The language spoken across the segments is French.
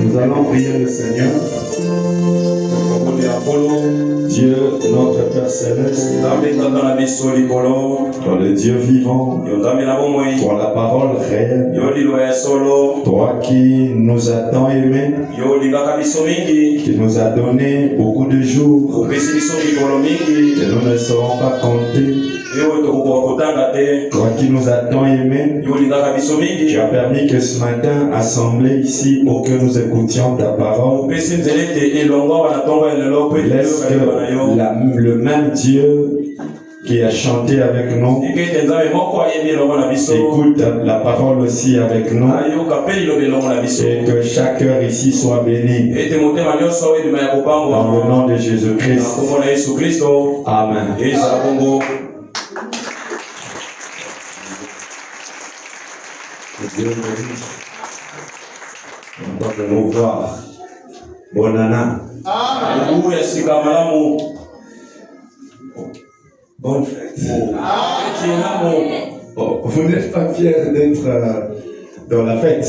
Nous allons prier le Seigneur. Dieu, notre Père Céleste, toi le Dieu vivant, toi la parole réelle, toi qui nous as tant aimés, qui nous as donné beaucoup de jours, et nous ne serons pas comptés. Toi qui nous as tant aimés, tu as permis que ce matin, assemblés ici, pour que nous écoutions ta parole, laisse que le même Dieu qui a chanté avec nous écoute la parole aussi avec nous, et que chaque cœur ici soit béni dans le nom de Jésus-Christ. Amen. Dieu bénisse. Content de nous voir. Bonana. Bonne fête. Oh, vous n'êtes pas fiers d'être dans la fête.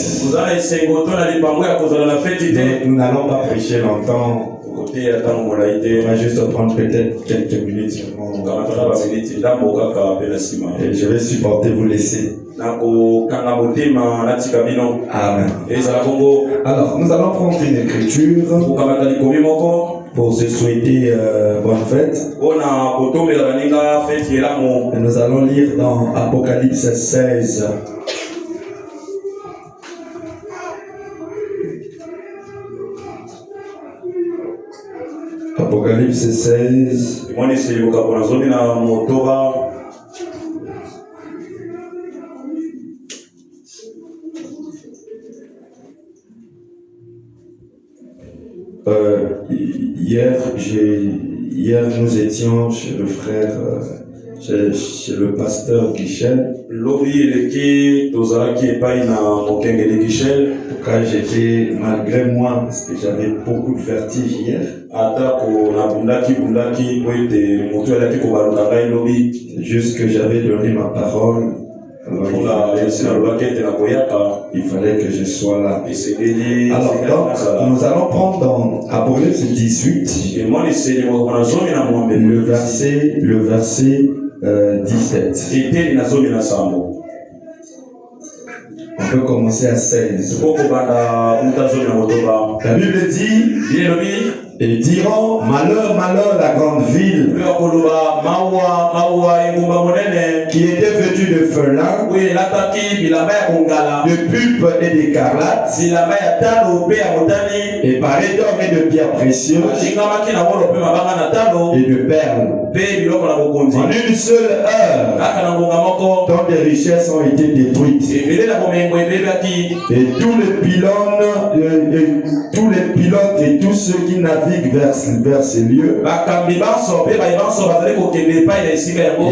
Nous n'allons pas prêcher longtemps. On va juste prendre peut-être quelques minutes seulement. Et je vais supporter vous laisser. Amen. Alors, nous allons prendre une écriture pour se souhaiter bonne fête. Et nous allons lire dans Apocalypse 16. Apocalypse 16. Hier, nous étions chez le frère, chez le pasteur Guichel. Quand j'étais, malgré moi, parce que j'avais beaucoup de vertige hier. C'est juste que j'avais donné ma parole. Alors, il fallait que je sois là. Alors, donc, nous allons prendre dans Apocalypse 18 le verset 17. On peut commencer à 16. La Bible dit: et diront, malheur, malheur, la grande ville qui était vêtue de feu lin, de pulpe et d'écarlate, et parée d'or et de pierres précieuses, et de perles. En une seule heure, tant des richesses ont été détruites. Et tous les pilotes et tous ceux qui naviguent vers ces lieux, et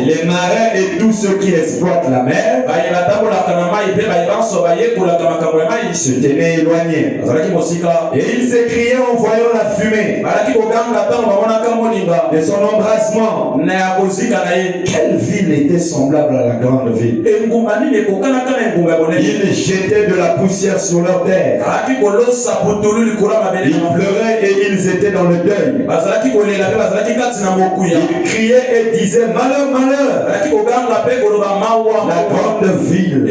les marins et tous ceux qui exploitent la mer, se tenaient éloignés. Et ils s'écriaient en voyant la fumée de son embrasement: quelle ville était semblable à la grande ville? Ils jetaient de la poussière sur leur terre. Ils pleuraient et ils étaient dans le deuil. Ils criaient et disaient: malheur, malheur, la grande ville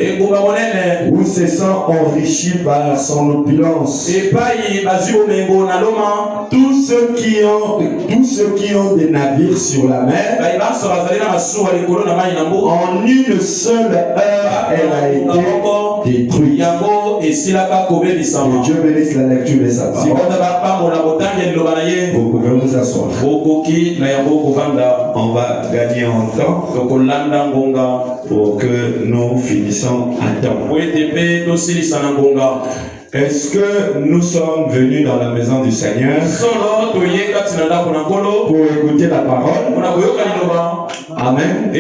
où se sent enrichi par son opulence. Tous ceux qui ont des navires sur la mer, en une seule heure, elle a été détruite. Que Dieu bénisse la lecture de sa parole. Vous pouvez vous asseoir. On va gagner en temps pour que nous finissions à temps. Est-ce que nous sommes venus dans la maison du Seigneur pour écouter la parole? Amen.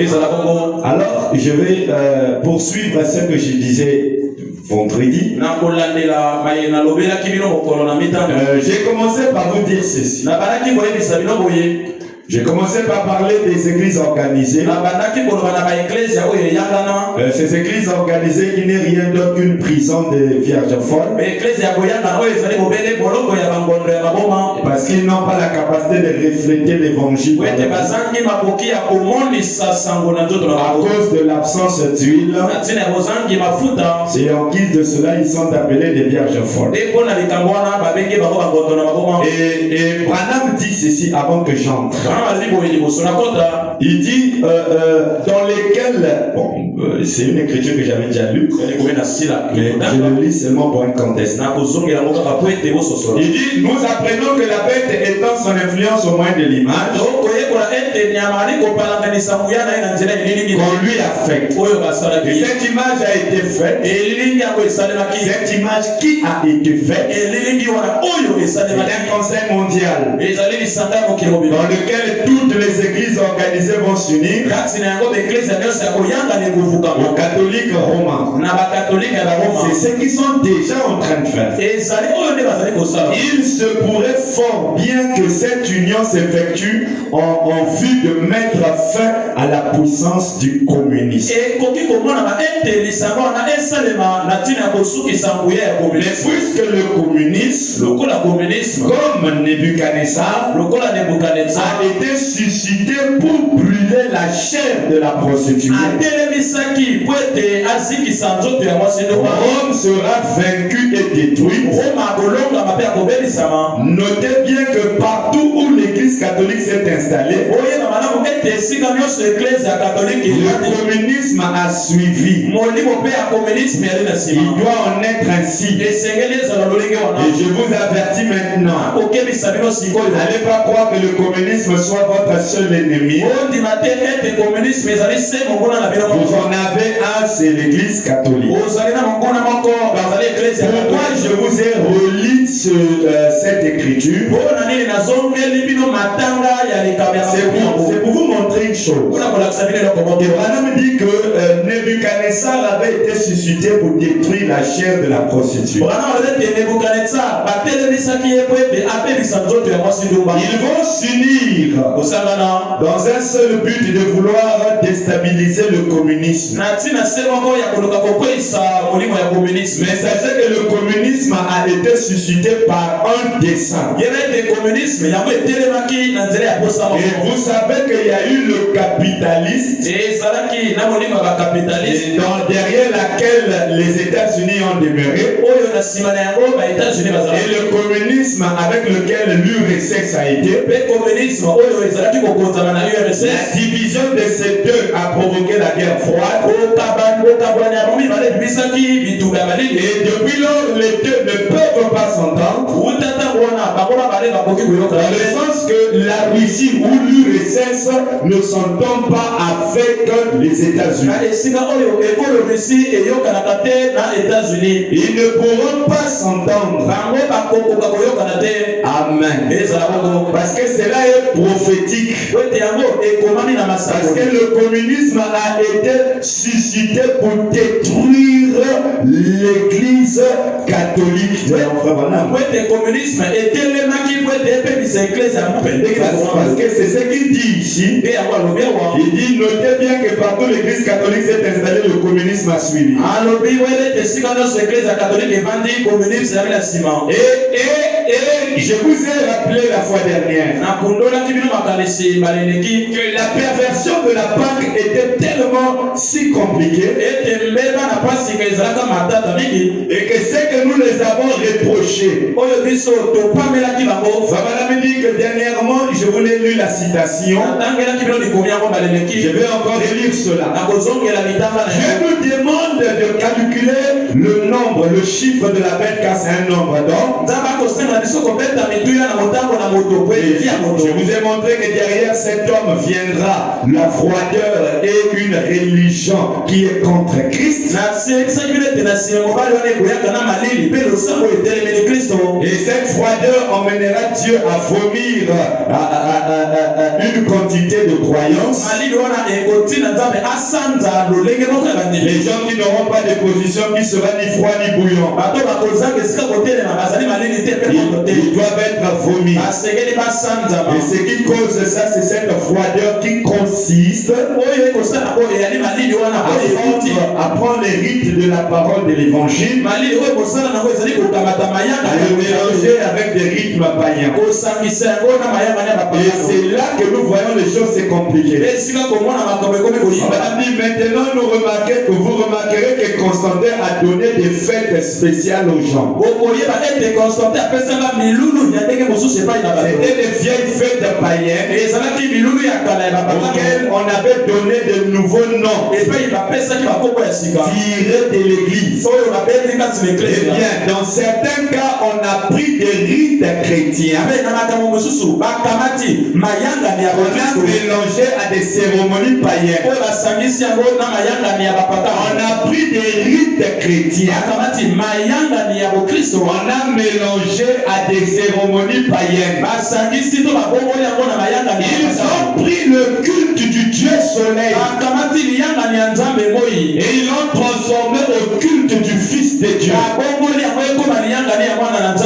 Alors, je vais poursuivre ce que je disais vendredi. J'ai commencé par vous dire ceci. J'ai commencé par parler des églises organisées. Ces églises organisées qui n'est rien d'autre qu'une prison des vierges folles. Parce qu'ils n'ont pas la capacité de refléter l'évangile. À cause de l'absence d'huile. C'est en guise de cela ils sont appelés des vierges folles. Et Branham dit ceci avant que j'entre. Il dit dans lesquels, c'est une écriture que j'avais déjà lue, mais je le lis seulement pour un contexte. Il dit, nous apprenons que la bête étend son influence au moyen de l'image qu'on lui affecte. Et cette image a été faite. Cette image qui a été faite, c'est un conseil mondial dans lequel toutes les églises organisées vont s'unir aux catholiques romains. C'est ce qu'ils sont déjà en train de faire. Il se pourrait fort bien que cette union s'effectue en vue de mettre fin à la puissance du communisme. Mais puisque le communisme, comme Nebuchadnezzar, a été suscité pour brûler la chair de la prostituée, Rome sera vaincu et détruit. Notez bien que partout où l'église catholique s'est installée, le communisme a suivi. Il doit en être ainsi. Et je vous avertis maintenant, n'allez pas croire que le communisme soit votre seul ennemi. Vous en avez un, c'est l'église catholique. Pourquoi je vous ai relu cette écriture? C'est pour vous montrer une chose. Branham dit que Nebuchadnezzar avait été suscité pour détruire la chair de la prostituée. Ils vont s'unir dans un seul but de vouloir déstabiliser le communisme. Mais sachez que le communisme a été suscité par un dessein. Et vous savez qu'il y a eu le capitaliste, derrière laquelle les États-Unis ont demeuré, et le communisme avec lequel l'URSS a été. La division de ces deux a provoqué la guerre froide. Et depuis lors, les deux ne peuvent pas s'entendre. Dans le sens que la Russie ou l'URSS ne s'entendent pas avec les États-Unis. Ils ne pourront pas s'entendre. Amen. Parce que cela est prophétique. Parce que le communisme a été suscité pour détruire l'église catholique. Parce que c'est ce qu'il dit ici. Il dit, notez bien que partout l'église catholique s'est installée, le communisme a suivi. Et je vous ai rappelé la fois dernière que la perversion de la Pâque était tellement si compliquée et que c'est que nous les avons reprochés. Fabana me dit que dernièrement, je vous ai lu la citation. Je vais encore relire cela. Je nous demande de calculer le nombre, le chiffre de la bête, car c'est un nombre d'or. Je vous ai montré que derrière cet homme viendra la froideur et une religion qui est contre Christ. Et cette froideur emmènera Dieu à vomir une quantité de croyances. Les gens qui n'auront pas de position qui sera ni froid ni bouillant. doivent être vomis. Et ce qui cause ça, c'est cette froideur qui consiste à prendre les rites de la parole de l'évangile, à le mélanger avec des rythmes païens. Et c'est là que nous voyons les choses se compliquer. Maintenant, vous remarquerez que Constantin a donné des fêtes spéciales aux gens. C'était des vieilles fêtes païennes auxquelles on avait donné de nouveaux noms tirés de l'église. Eh bien, dans certains cas, on a pris des rites chrétiens, on a mélangé à des cérémonies païennes. On a pris des rites chrétiens, on a mélangé à des cérémonies païennes. Ils ont pris le culte du Dieu soleil et ils l'ont transformé au culte du Fils de Dieu.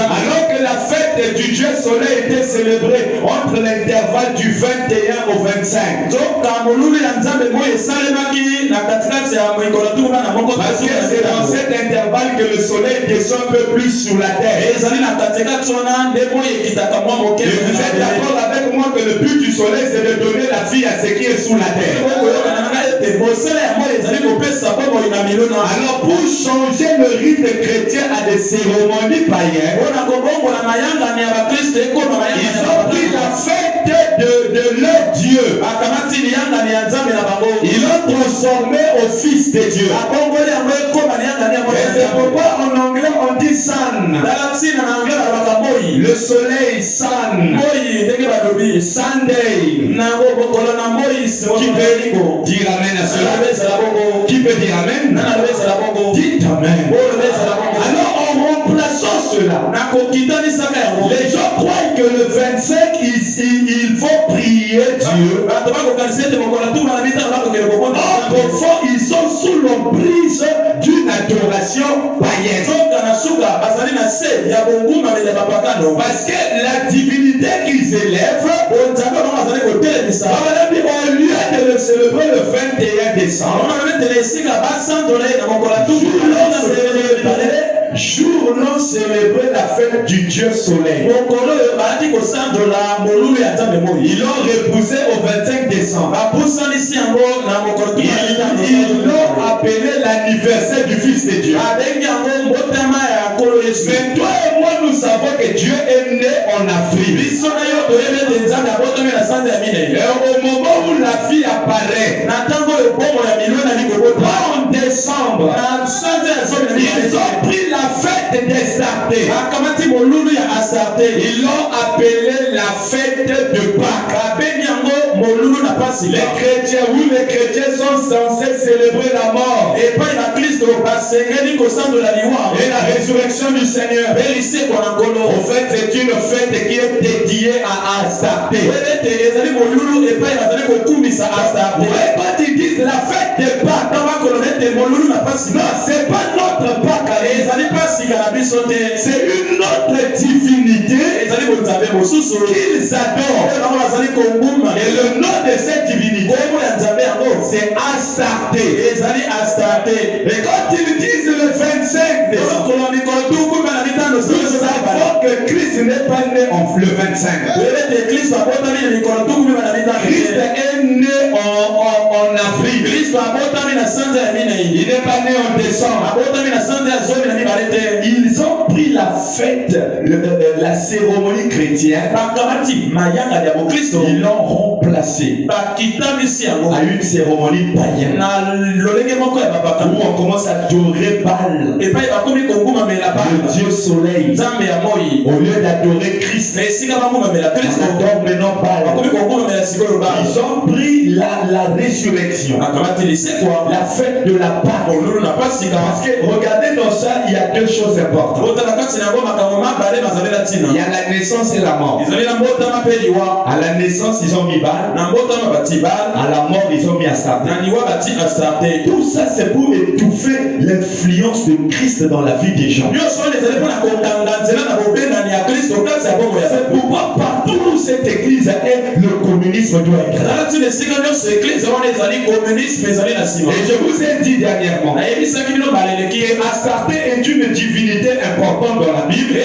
Alors que la fête du Dieu soleil était célébrée entre l'intervalle du 21 au 25. Parce que c'est dans cet intervalle que le soleil descend un peu plus sur la terre. Et vous êtes d'accord avec moi que le but du soleil, c'est de donner la vie à ce qui est sous la terre. Alors pour changer le rite chrétien à des cérémonies païennes, ils ont pris la fête de leur Dieu. Ils l'ont transformé au Fils de Dieu. Et c'est pourquoi en anglais on dit sun. Le soleil sun. Sunday. Qui peut dire amen à cela? Qui peut dire amen? Dites amen. Alors en remplaçant cela, les gens croient que le 25 il faut prier Dieu. Or parfois ils sont sous l'emprise d'une adoration païenne. Parce que la divinité qu'ils élèvent, au lieu de le célébrer le 21 décembre, jour non célébré la fête du Dieu soleil. Ils l'ont repoussé au 25 décembre. Ils l'ont appelé l'anniversaire du Fils de Dieu. Mais toi et moi, nous savons que Dieu est né en Afrique. Et au moment où la vie apparaît, en décembre, ils ont pris la fête d'Astarté. Ils l'ont appelé la fête de Pâques. Les chrétiens sont censés célébrer la mort et la résurrection du Seigneur. En fait, c'est une fête qui est dédiée à Astarté. Quand ils disent la fête de Pâques, non, c'est pas notre Pâques. C'est une autre divinité qu'ils adorent. Et le nom de cette divinité, c'est Astarté. Et quand ils disent le 25 décembre, nous savons que Christ n'est pas né le 25. Christ est né en Afrique. Il n'est pas né en décembre. Ils ont pris la fête, la cérémonie chrétienne. Ils l'ont remplacé à une cérémonie païenne où on commence à adorer Baal, le Dieu soleil. Au lieu d'adorer Christ, on adore maintenant Baal. Ils ont pris la résurrection, la fête de la Pâque. Parce que regardez dans ça, il y a deux choses importantes. Il y a la naissance et la mort. À la naissance, ils ont mis Baal. À la mort, ils ont mis Astarté. Tout ça, c'est pour étouffer l'influence de Christ dans la vie des gens. C'est pourquoi partout où cette église est, le communisme doit être là. Et je vous ai dit dernièrement que Astarté est une divinité importante dans la Bible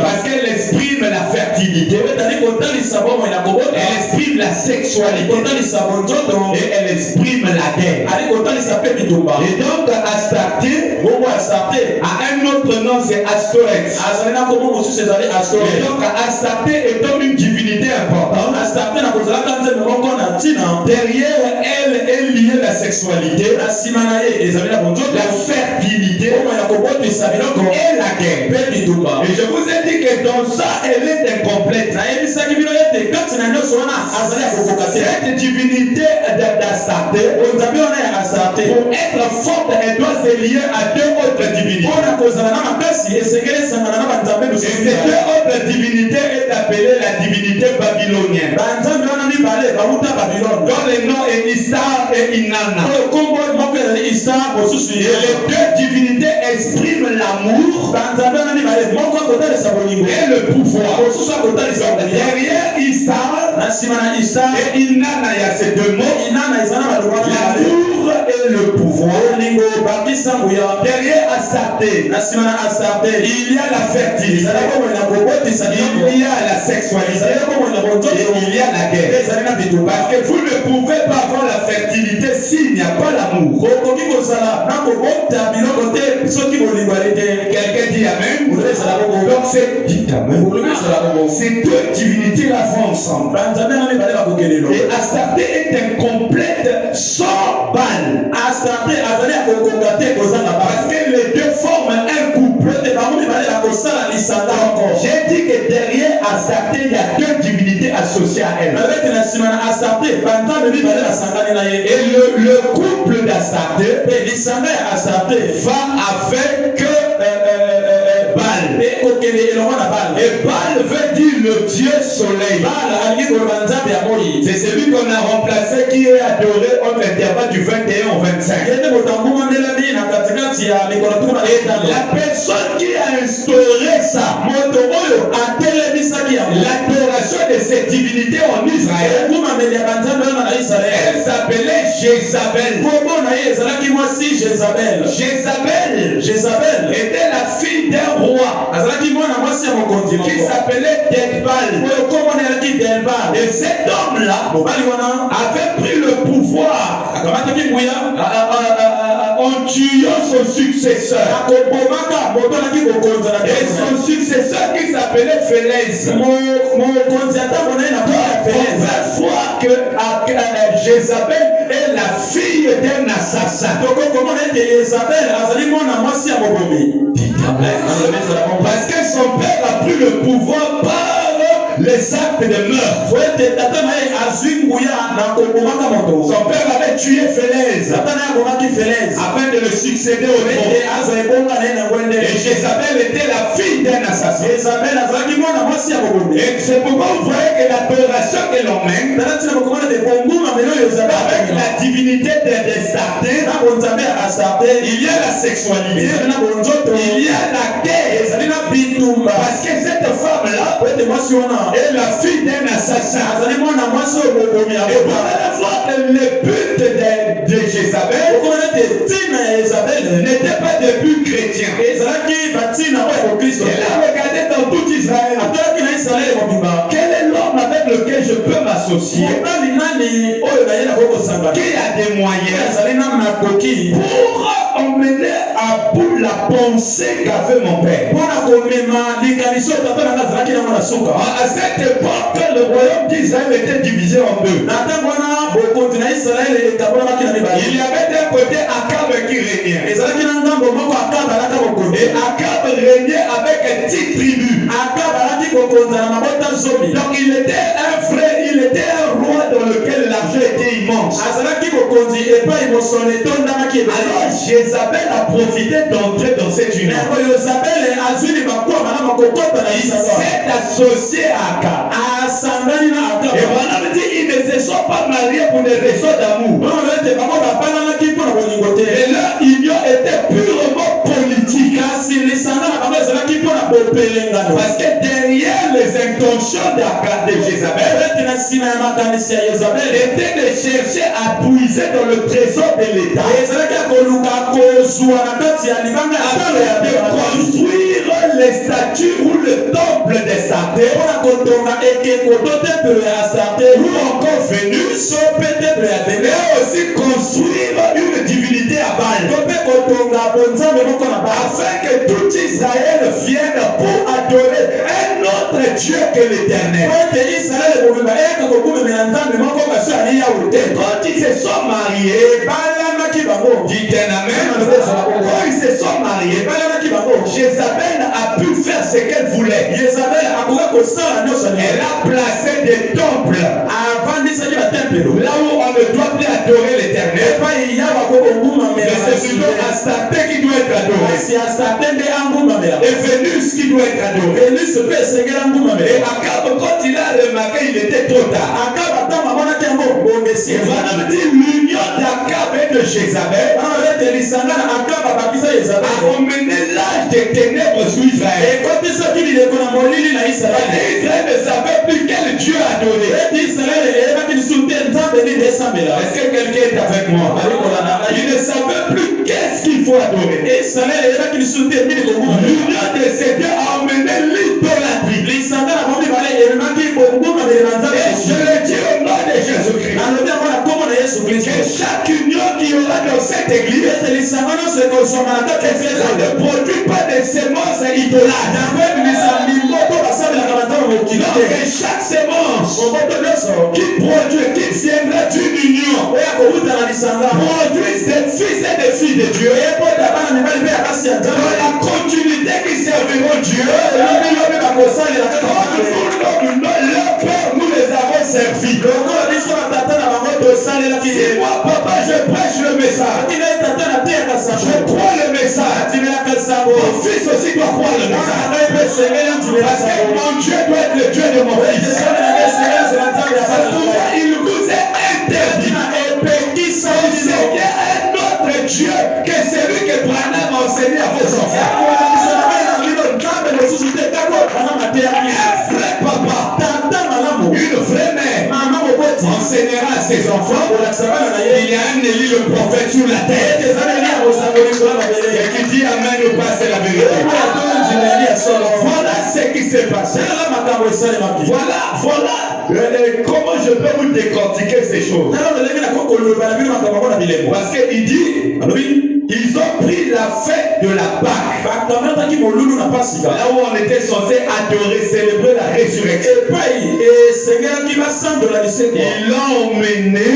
parce qu'elle exprime la fertilité, elle exprime la sexualité et elle exprime la guerre. Et donc Astarté a un autre nom, c'est Astoreth. Et donc Astarté étant une divinité importante, derrière elle est liée la sexualité, la fertilité et la guerre. Et je vous ai dit que dans ça, elle est incomplète. Cette divinité d'Astarté, pour être forte, elle doit se lier à deux autres divinités. Et ces deux autres divinités est appelée la divinité babylonienne, dont le nom est Istar et Inanna. Et les deux divinités expriment l'amour et le pouvoir. Derrière Istar et Inanna, il y a ces deux mots, l'amour et le pouvoir. Derrière Astarté, il y a la fertilité, il y a la sexualité et il y a la guerre. Parce que vous ne pouvez pas avoir la fertilité s'il n'y a pas l'amour. Quelqu'un dit Amen. Donc ces deux divinités là vont ensemble. Et Astarté est incomplète sans Baal. Parce que les deux forment un couple. J'ai dit que derrière Astarté, il y a deux divinités associées à elle. Et le couple d'Astarté va avec Baal. Et Baal veut dire le Dieu soleil. C'est celui qu'on a remplacé qui est adoré entre l'intervalle du 21 au 25. Et la personne qui a instauré ça, l'adoration de cette divinité en Israël, elle s'appelait Jézabel. Jézabel était la fille d'un roi qui s'appelait Delbal. Et cet homme-là avait pris le pouvoir en tuant son successeur. Et son successeur qui s'appelait Pélez. On voit que Jézabel est la fille d'un assassin. Parce que son père a pris le pouvoir par les actes de meurtre. Son père avait tué Pélez afin de le succéder au trône. Et Jézabel était la fille d'un assassin. Et c'est pourquoi vous voyez que l'adoration que l'on mène avec la divinité d'Astarté, il y a la sexualité, il y a la guerre. Parce que cette femme-là est la fille d'un assassin. Et pour la fois, le but de Jézabel n'était pas de but chrétien. Elle a regardé dans tout Israël. Quel est l'homme avec lequel je peux m'associer, qui a des moyens pour emmener à bout la pensée qu'avait mon père. À cette époque, le royaume d'Israël était divisé en deux. Il y avait d'un côté Akab qui régnait. Et Akab régnait avec 10 tribus. Donc il était un frère, il était un roi dans lequel l'argent était immense. immense. Alors Jézabel a profité d'entrer dans cette union. Il s'est associé à Akab. Et voilà, ils ne se sont pas mariés pour des raisons d'amour. Et leur union était purement politique. Parce que derrière les intentions d'Akab, de Jézabel, était de chercher à puiser dans le trésor de l'État. De construire les statues ou le temple des Astarté, ou encore Vénus, et aussi construire une divinité à Baal, afin que tout Israël vienne pour adorer un autre Dieu que l'Éternel. Et quand ils se sont mariés, dites un amen. Quand ils se sont mariés, Jézabel a pu faire ce qu'elle voulait. Elle a placé des temples là où on ne doit plus adorer l'Éternel. Mais c'est plutôt Astarté qui doit être adoré. Et Vénus qui doit être adoré. Et Akab, quand il a remarqué, il était trop tard. L'union d'Akab et de Jézabel a emmené l'âge des ténèbres sur Israël. Israël ne savait plus quel Dieu adorer. Est-ce que quelqu'un est avec moi? Il ne savait plus qu'est-ce qu'il faut adorer. L'union de ces deux a emmené l'idolâtrie. Et je le dis au nom de Jésus-Christ. Que chaque union qui aura dans cette église ne produit pas de semences idolâtres. Que chaque semence qui produit, qui viendra d'une union, produise des fils et des filles de Dieu. Dans la continuité qui serviront Dieu. Leur père, nous les avons servis. Si moi, papa, je prêche le message, je crois le message, mon fils aussi doit croire le message. Parce que mon Dieu doit être le Dieu de mon fils. Pourquoi il vous est interdit d'enseigner un autre Dieu que celui que Branham a enseigné à vos enfants? Un vrai papa, une vraie mère enseignera à ses enfants. Il y a un Élie le prophète sur la terre. Et qui dit amen ou pas, c'est la vérité. Voilà ce qui s'est passé. Voilà comment je peux vous décortiquer ces choses. Parce qu'il dit, ils ont pris la fête de la Pâque, là où on était censé adorer, célébrer la résurrection. Ils l'ont emmené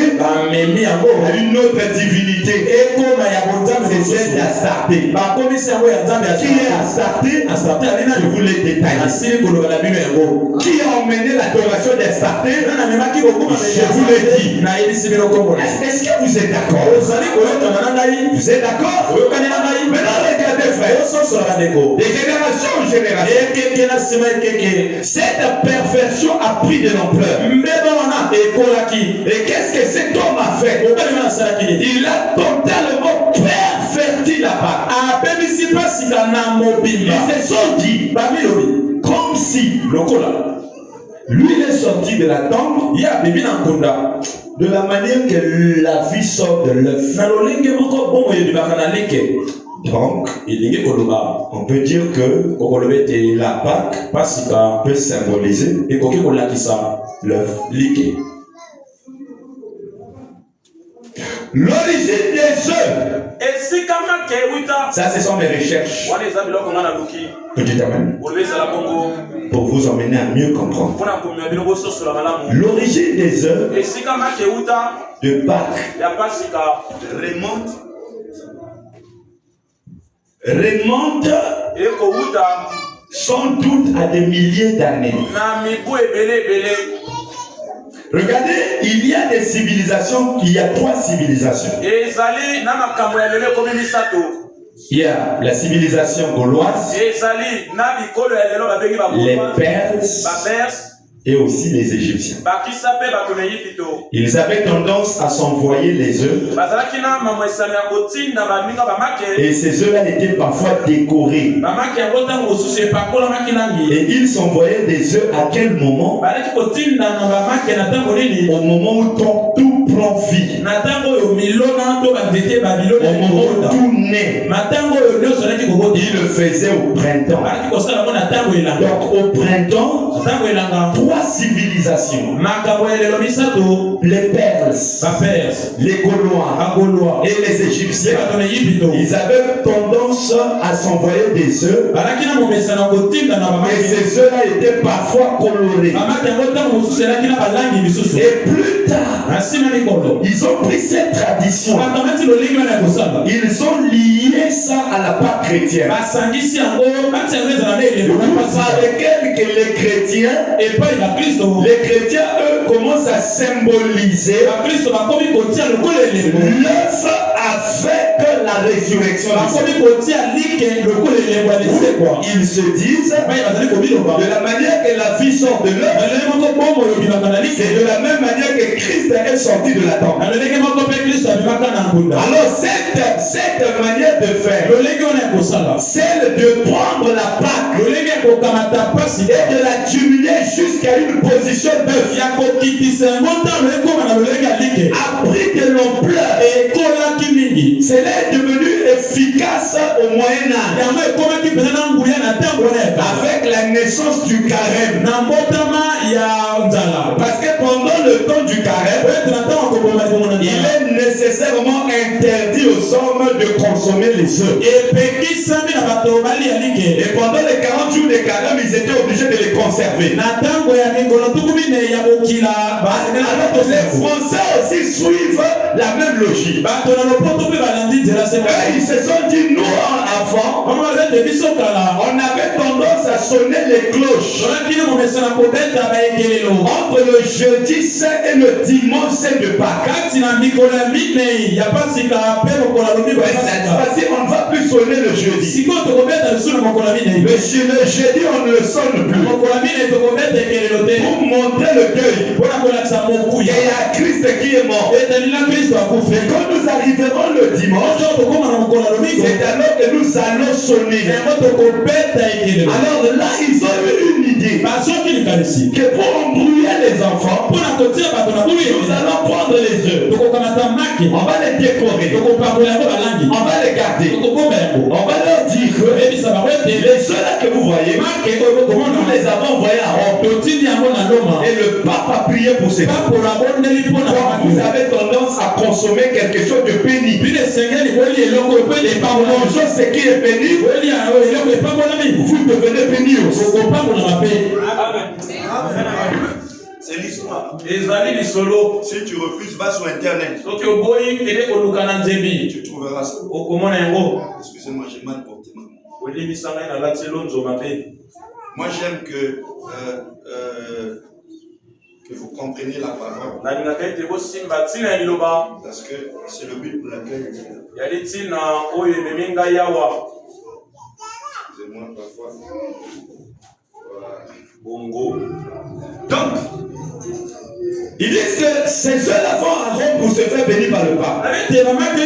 à une autre divinité. C'est Astarté. Qui est Astarté? Je vous l'ai détaillé. Qui a emmené l'adoration d'Astarté? Je vous l'ai dit. Est-ce que vous êtes d'accord? Vous êtes d'accord? Maintenant regardez frère, de génération en génération, cette perversion a pris de l'ampleur. Et qu'est-ce que cet homme a fait? Il a totalement perverti la Pâque. Ils se sont dit comme si lui il est sorti de la tombe de la manière que la vie sort de l'œuf. Donc, on peut dire que la Pâque peut symboliser l'œuf. L'origine des œufs. Ça, ce sont mes recherches. Petit amen. Pour vous emmener à mieux comprendre. L'origine des œufs de Pâques remonte sans doute à des milliers d'années. Regardez, il y a des civilisations, il y a 3 civilisations. Il y a la civilisation gauloise, les Perses et aussi les Égyptiens. Ils avaient tendance à s'envoyer les œufs. Et ces œufs-là étaient parfois décorés. Et ils s'envoyaient des œufs à quel moment? Au moment où tout prend vie. Au moment où tout naît. Il le faisait au printemps. Donc au printemps, 3 civilisations. Les Perses, les Gaulois et les Égyptiens. Ils avaient tendance à s'envoyer des œufs. Et ces œufs-là étaient parfois colorés. Et plus tard, ils ont pris cette tradition. Ils ont lié ça à la Pâque chrétienne. Par lesquels que les chrétiens, les chrétiens, eux, commencent à symboliser l'œuf avec la résurrection. Ils se disent, de la manière que la vie sort de l'œuf, c'est de la même manière que Christ est sorti de la tombe. Alors cette manière de faire, celle de prendre la Pâque et de la diminuer jusqu'à une position d'œuf, a pris de l'ampleur. Cela est devenu efficace au Moyen-Âge avec la naissance du carême. Parce que pendant le temps du carême, il est nécessairement interdit aux hommes de consommer les œufs. Et pendant les 40 jours de carême, ils étaient obligés de les conserver. Alors les Français aussi suivent la même logique. Ils se sont dit, nous avant, on avait tendance à sonner les cloches entre le jeudi saint et le dimanche saint de Pâques. Cette fois-ci, on ne va plus sonner le jeudi. Le jeudi, on ne le sonne plus. Pour montrer le deuil. Et il y a Christ qui est mort. Et quand nous arriverons le dimanche, c'est alors que nous allons sonner. Alors là, ils ont eu une idée. Que pour embrouiller les enfants, nous allons prendre les œufs. On va les décorer. On va les garder. On va leur dire que les œufs là que vous voyez, nous les avons envoyés à Rome. Et le pape a prié pour ces femmes. Vous avez tendance à consommer quelque chose de pénible. Et par mangeant ce qui est pénible, vous devenez pénible. C'est l'histoire. Si tu refuses, va sur internet. Tu trouveras ça. Excusez-moi, j'ai mal porté ma main. Moi j'aime que vous compreniez la parole. Parce que c'est le but pour laquelle excusez-moi parfois. Voilà. Donc, ils disent que ces œufs-là vont à Rome pour se faire bénir par le pape. L'Allemagne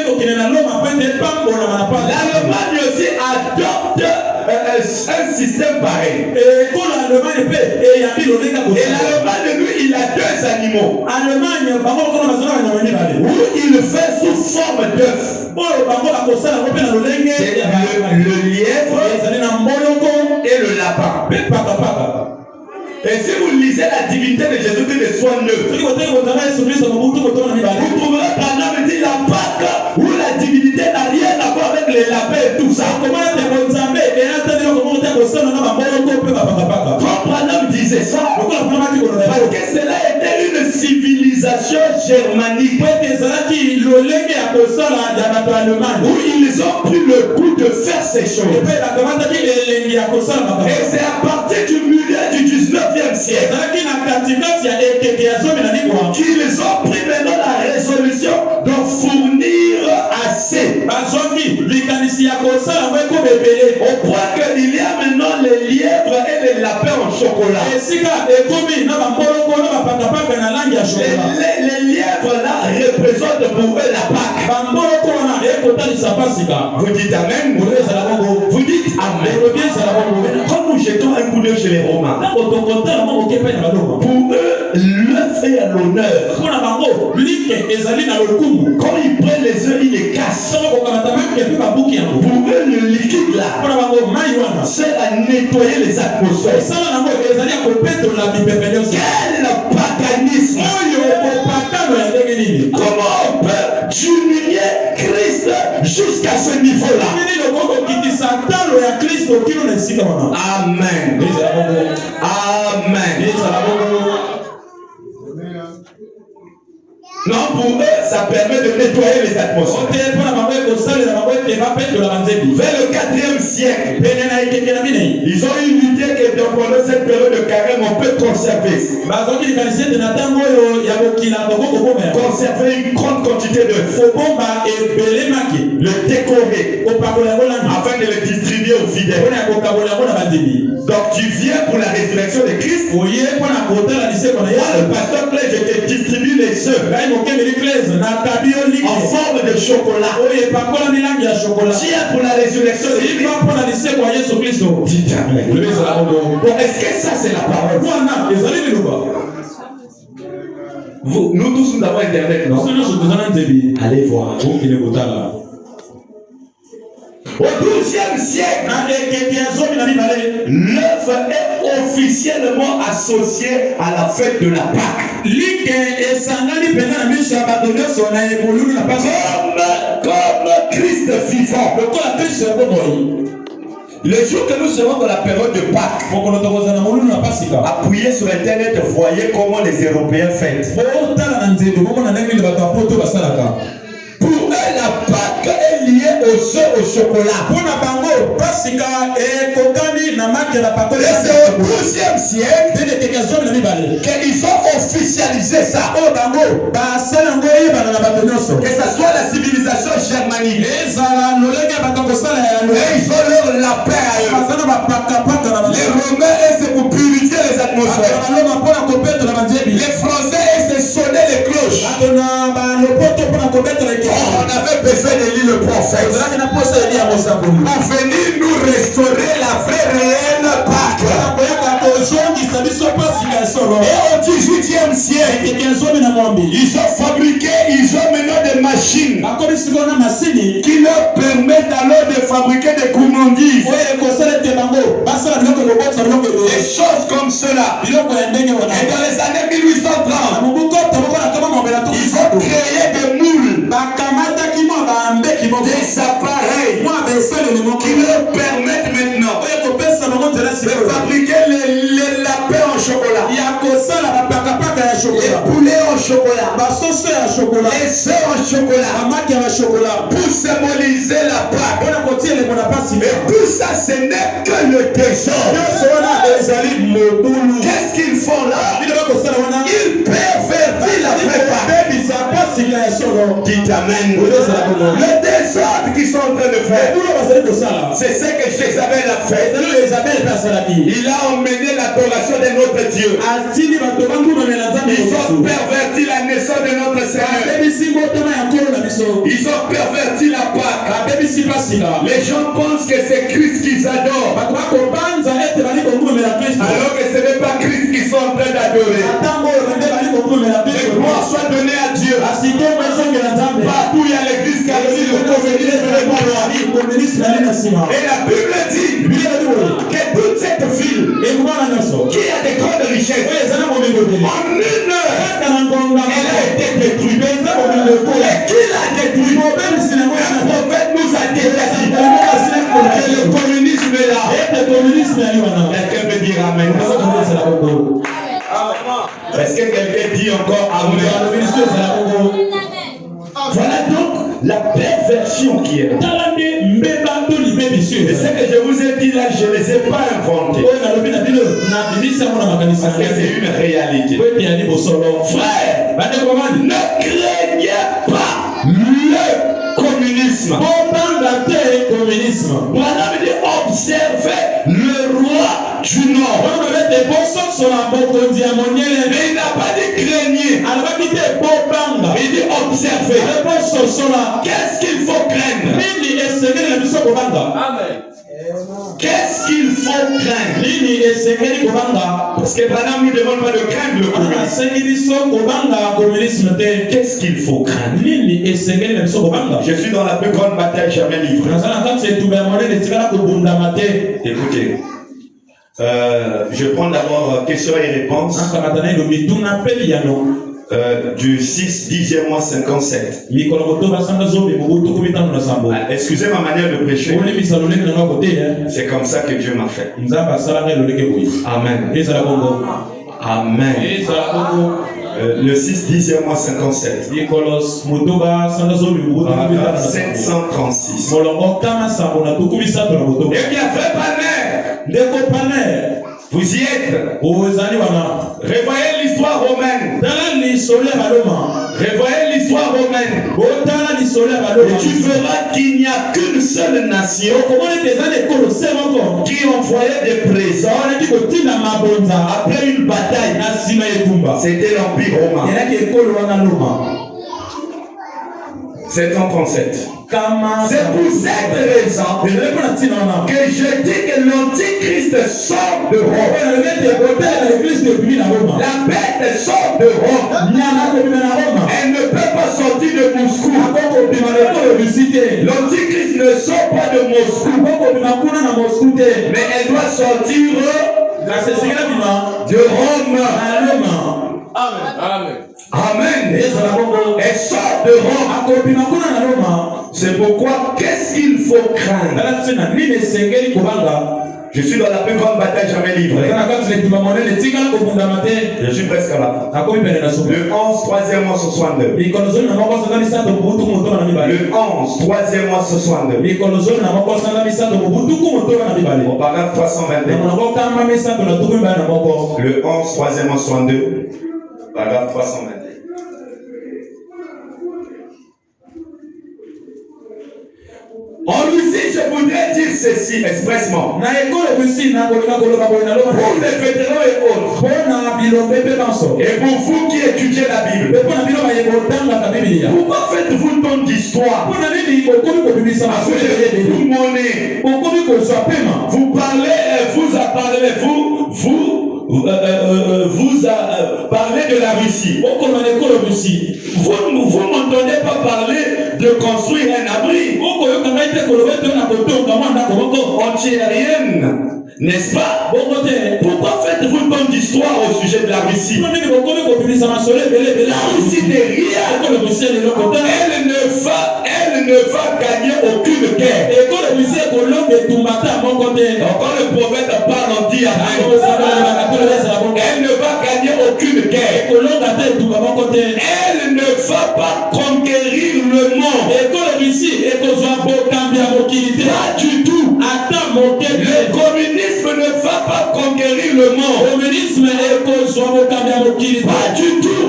aussi adopte un système pareil. Et l'Allemagne, lui, il a 2 animaux. Où il fait sous forme d'œuf. C'est le lièvre et le lapin. Et si vous lisez la divinité de Jésus-Christ de soi neuf, vous trouverez Branham dit la Pâque où la divinité n'a rien à voir avec les lapins et tout ça. Quand Branham disait ça, parce que cela était une civilisation civilisation germanique où ils ont pris le goût de faire ces choses. Et c'est à partir du milieu du 19e siècle qu'ils ont pris maintenant la résolution de fournir assez. Au point qu'il y a maintenant les lièvres et les lapins en chocolat. Les lièvres là représentent pour eux la Pâque. Vous dites Amen. Vous dites Amen. Quand nous jetons un coup d'œil chez les Romains, pour eux, l'œuf est à l'honneur. Quand ils prennent les œufs, ils les cassent. Pour eux, le liquide là sert à nettoyer les atmosphères. Quel paganisme! Comment on peut diminuer Christ jusqu'à ce niveau-là? Amen. Amen. Non, pour eux, ça permet de nettoyer les atmosphères. Vers le 4e siècle, ils ont eu l'idée que pendant cette période de carême, on peut conserver une grande quantité de faux le décorer afin de le distribuer aux fidèles. Donc tu viens pour la résurrection de Christ. Moi, le pasteur Clay, je te distribue les œufs en forme de chocolat. Tiens pour la résurrection de Christ. Dites Amen. Bon, est-ce que ça c'est la parole? Nous tous nous avons internet, non? Allez voir. Au 12e siècle, l'œuf est officiellement associé à la fête de la Pâque. Comme Christ vivant. Le jour que nous serons dans la période de Pâques, appuyez sur Internet, voyez comment les Européens fêtent. Pour eux, la Pâque est liée aux œufs au chocolat. Et c'est au 12e siècle qu'ils ont officialisé ça. Que ce soit la civilisation germanique. Et ils ont leur lapin à eux. Les Romains, c'est pour purifier les atmosphères. Les Français, c'est sonner les cloches. On avait besoin de lire le prophète pour venir nous restaurer la vraie réelle Pâque. Et au 18e siècle, ils ont fabriqué, ils ont maintenant des machines qui leur permettent alors de fabriquer des gourmandises. Des choses comme cela. Et dans les années 1830, ils ont créé des moules, des appareils qui leur permettent maintenant de fabriquer les lapins en chocolat, les poulets en chocolat, les œufs en chocolat, pour symboliser la Pâque. Mais tout ça, ce n'est que le trésor. Qu'est-ce qu'ils font là? Ils pervertissent la vraie Pâque. Dites Amen. Le désordre qu'ils sont en train de faire, c'est ce que Jézabel a fait. Il a emmené l'adoration de notre Dieu. Ils ont perverti la naissance de notre Seigneur. Ils ont perverti la Pâque. Les gens pensent que c'est Christ qu'ils adorent, alors que ce n'est pas Christ qu'ils sont en train d'adorer. Les gloires soient données à Dieu. Partout il y a l'église catholique, le communisme est loin. Et la Bible dit que toute cette ville qui a des grandes richesses, en une heure, elle a été détruite. Et qui l'a détruite? Un prophète nous a dit que le communisme est là. Quelqu'un peut dire Amen. Est-ce que quelqu'un dit encore Amen? Voilà donc la perversion qui est là. Et ce que je vous ai dit là, je ne les ai pas inventés. Parce que c'est une réalité. Frère, ne craignez pas le communisme. Madame dit observez le roi du Nord. Mais il n'a pas dit craignez. Il dit observez. Qu'est-ce qu'il faut craindre? Amen. Qu'est-ce qu'il faut craindre? Parce que Branham ne nous demande pas de craindre le communisme. Qu'est-ce qu'il faut craindre? Je suis dans la plus grande bataille jamais livrée. Écoutez, je prends d'abord questions et réponses du 10e mois 57. Excusez ma manière de prêcher. C'est comme ça que Dieu m'a fait. Amen. Amen. Le 10e mois 57. 736. Et bien, frère Palmer, vous y êtes. Revoyez l'histoire romaine. Revoyez l'histoire romaine. Et tu verras qu'il n'y a qu'une seule nation qui envoyait des présents après une bataille. C'était l'Empire romain. 737. C'est pour cette raison que je dis que l'Antichrist sort de Rome. La bête sort de Rome. Elle ne peut pas sortir de Moscou. L'Antichrist ne sort pas de Moscou. Mais elle doit sortir de Rome. Amen. Amen. Elle sort de Rome. C'est pourquoi, qu'est-ce qu'il faut craindre? Je suis dans la plus grande bataille jamais livrée. Je suis presque à la fin. Le 11, 3e mois 62. Le 11, 3e mois 62. Au paragraphe 321. Le 11, 3e mois 62. Paragraphe 321. En Russie, je voudrais dire ceci expressement. Pour les vétérans et autres. Et pour vous qui étudiez la Bible. Pourquoi faites-vous tant d'histoire? Vous monnez. Vous parlez, vous parlez de la Russie. Vous m'entendez pas parler de construire un abri antiaérienne, n'est-ce pas? Pourquoi faites-vous tant d'histoire au sujet de la Russie? La Russie n'est rien. Elle ne va gagner aucune guerre. Quand le prophète parle, on dit elle ne va gagner aucune guerre. Elle ne va pas conquérir le monde. Pas du tout. Le communisme ne va pas conquérir le monde. Pas du tout.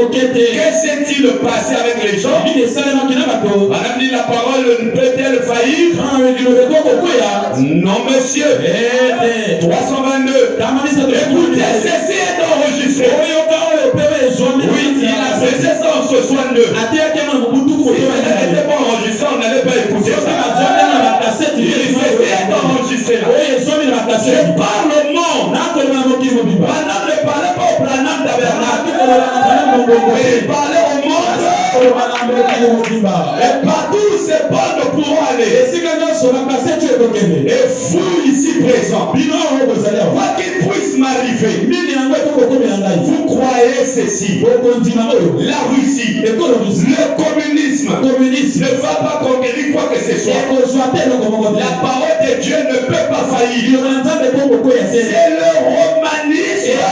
Que s'est-il passé avec les gens? Madame dit la parole peut-elle faillir? Non, monsieur. 322. Écoutez, ceci est enregistré. Oui, il a fait ça en 62. Si ça n'était pas enregistré, on n'allait pas écouter ça. Ceci est enregistré là. Je parle au monde. Madame ne parlait pas au Branham Tabernacle. Il parlait au monde. Et partout où ces bandes pourront aller. Et vous ici présents, quoi qu'il puisse m'arriver, vous croyez ceci: la Russie, le communisme ne va pas conquérir quoi que ce soit. La parole de Dieu ne peut pas faillir. C'est le romanisme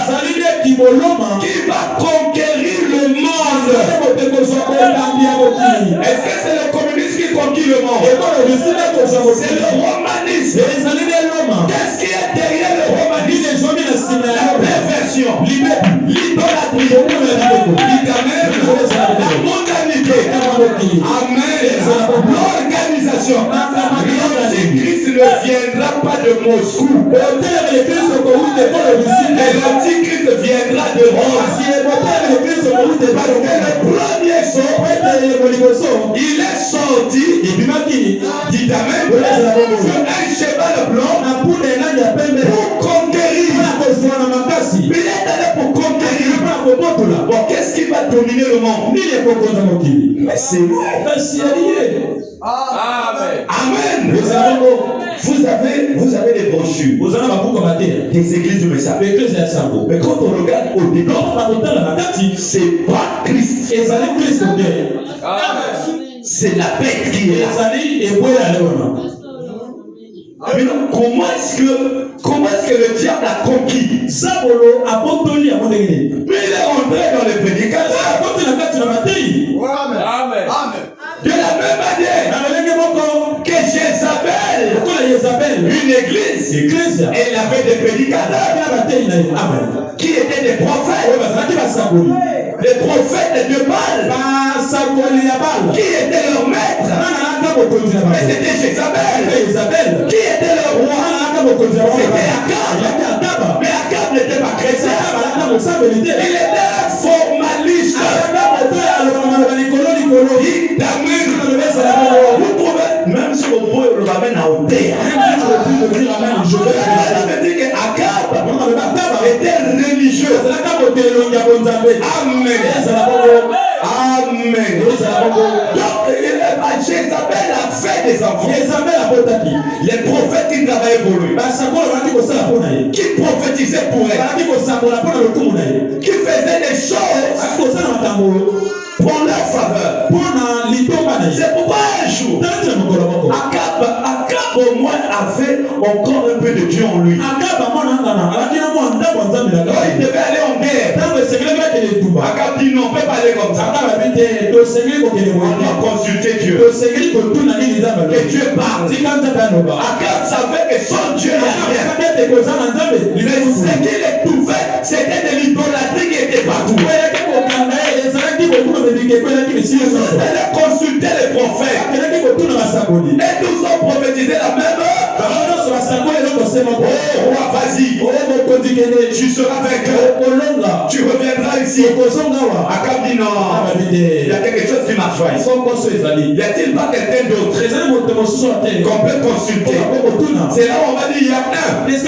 Est-ce que c'est le communisme qui conquit le monde? C'est le romanisme. Qu'est-ce qui est derrière le romanisme? La perversion, l'idolâtrie, la mondanité. Amen. L'organisation. L'Antichrist ne viendra pas de Moscou. L'Antichrist viendra de Rome. Le premier son, il est sorti, dit Amen, sur un cheval blanc pour conquérir. Il est allé pour conquérir. Bon, qu'est-ce qui va dominer le monde? Mais c'est lui. Amen. Vous avez des brochures des églises du message. Mais quand on regarde au dedans, c'est pas Christ. C'est la bête qui est là. Mais non, comment est-ce que le diable a conquis? Mais il est entré dans les prédicateurs. Amen. De la même manière que Jézabel, une église, elle avait des prédicateurs qui étaient des prophètes. Les prophètes de Baal, qui étaient leurs maîtres. Mais c'était Jézabel. Qui était le roi? C'était Akab. Mais Akab n'était pas chrétien. Il était un formaliste. Vous trouvez, même si vous pouvez le ramener à hauteur, je veux dire que Akab était religieux. Amen. Donc, Jézabel a fait des enfants. Les prophètes qui travaillaient pour lui, qui prophétisaient pour elle, qui faisaient des choses pour leur faveur. C'est pourquoi un jour, Akab au moins avait encore un peu de Dieu en lui. Il devait aller en guerre. Akab dit non, on ne peut pas aller comme ça. On doit consulter Dieu. Que Dieu parle. Akab savait que son Dieu n'a rien. Mais ce qu'il éprouvait, c'était de l'idolâtrie qui était partout. Il allait consulter les prophètes. Et tous ont prophétisé la même heure. Oh, roi, vas-y. Tu seras vainqueur. Tu reviendras ici. Akab dit non. Il y a quelque chose qui marche pas. Y a-t-il pas quelqu'un d'autre qu'on peut consulter? C'est là où on va dire il y a un. Et lui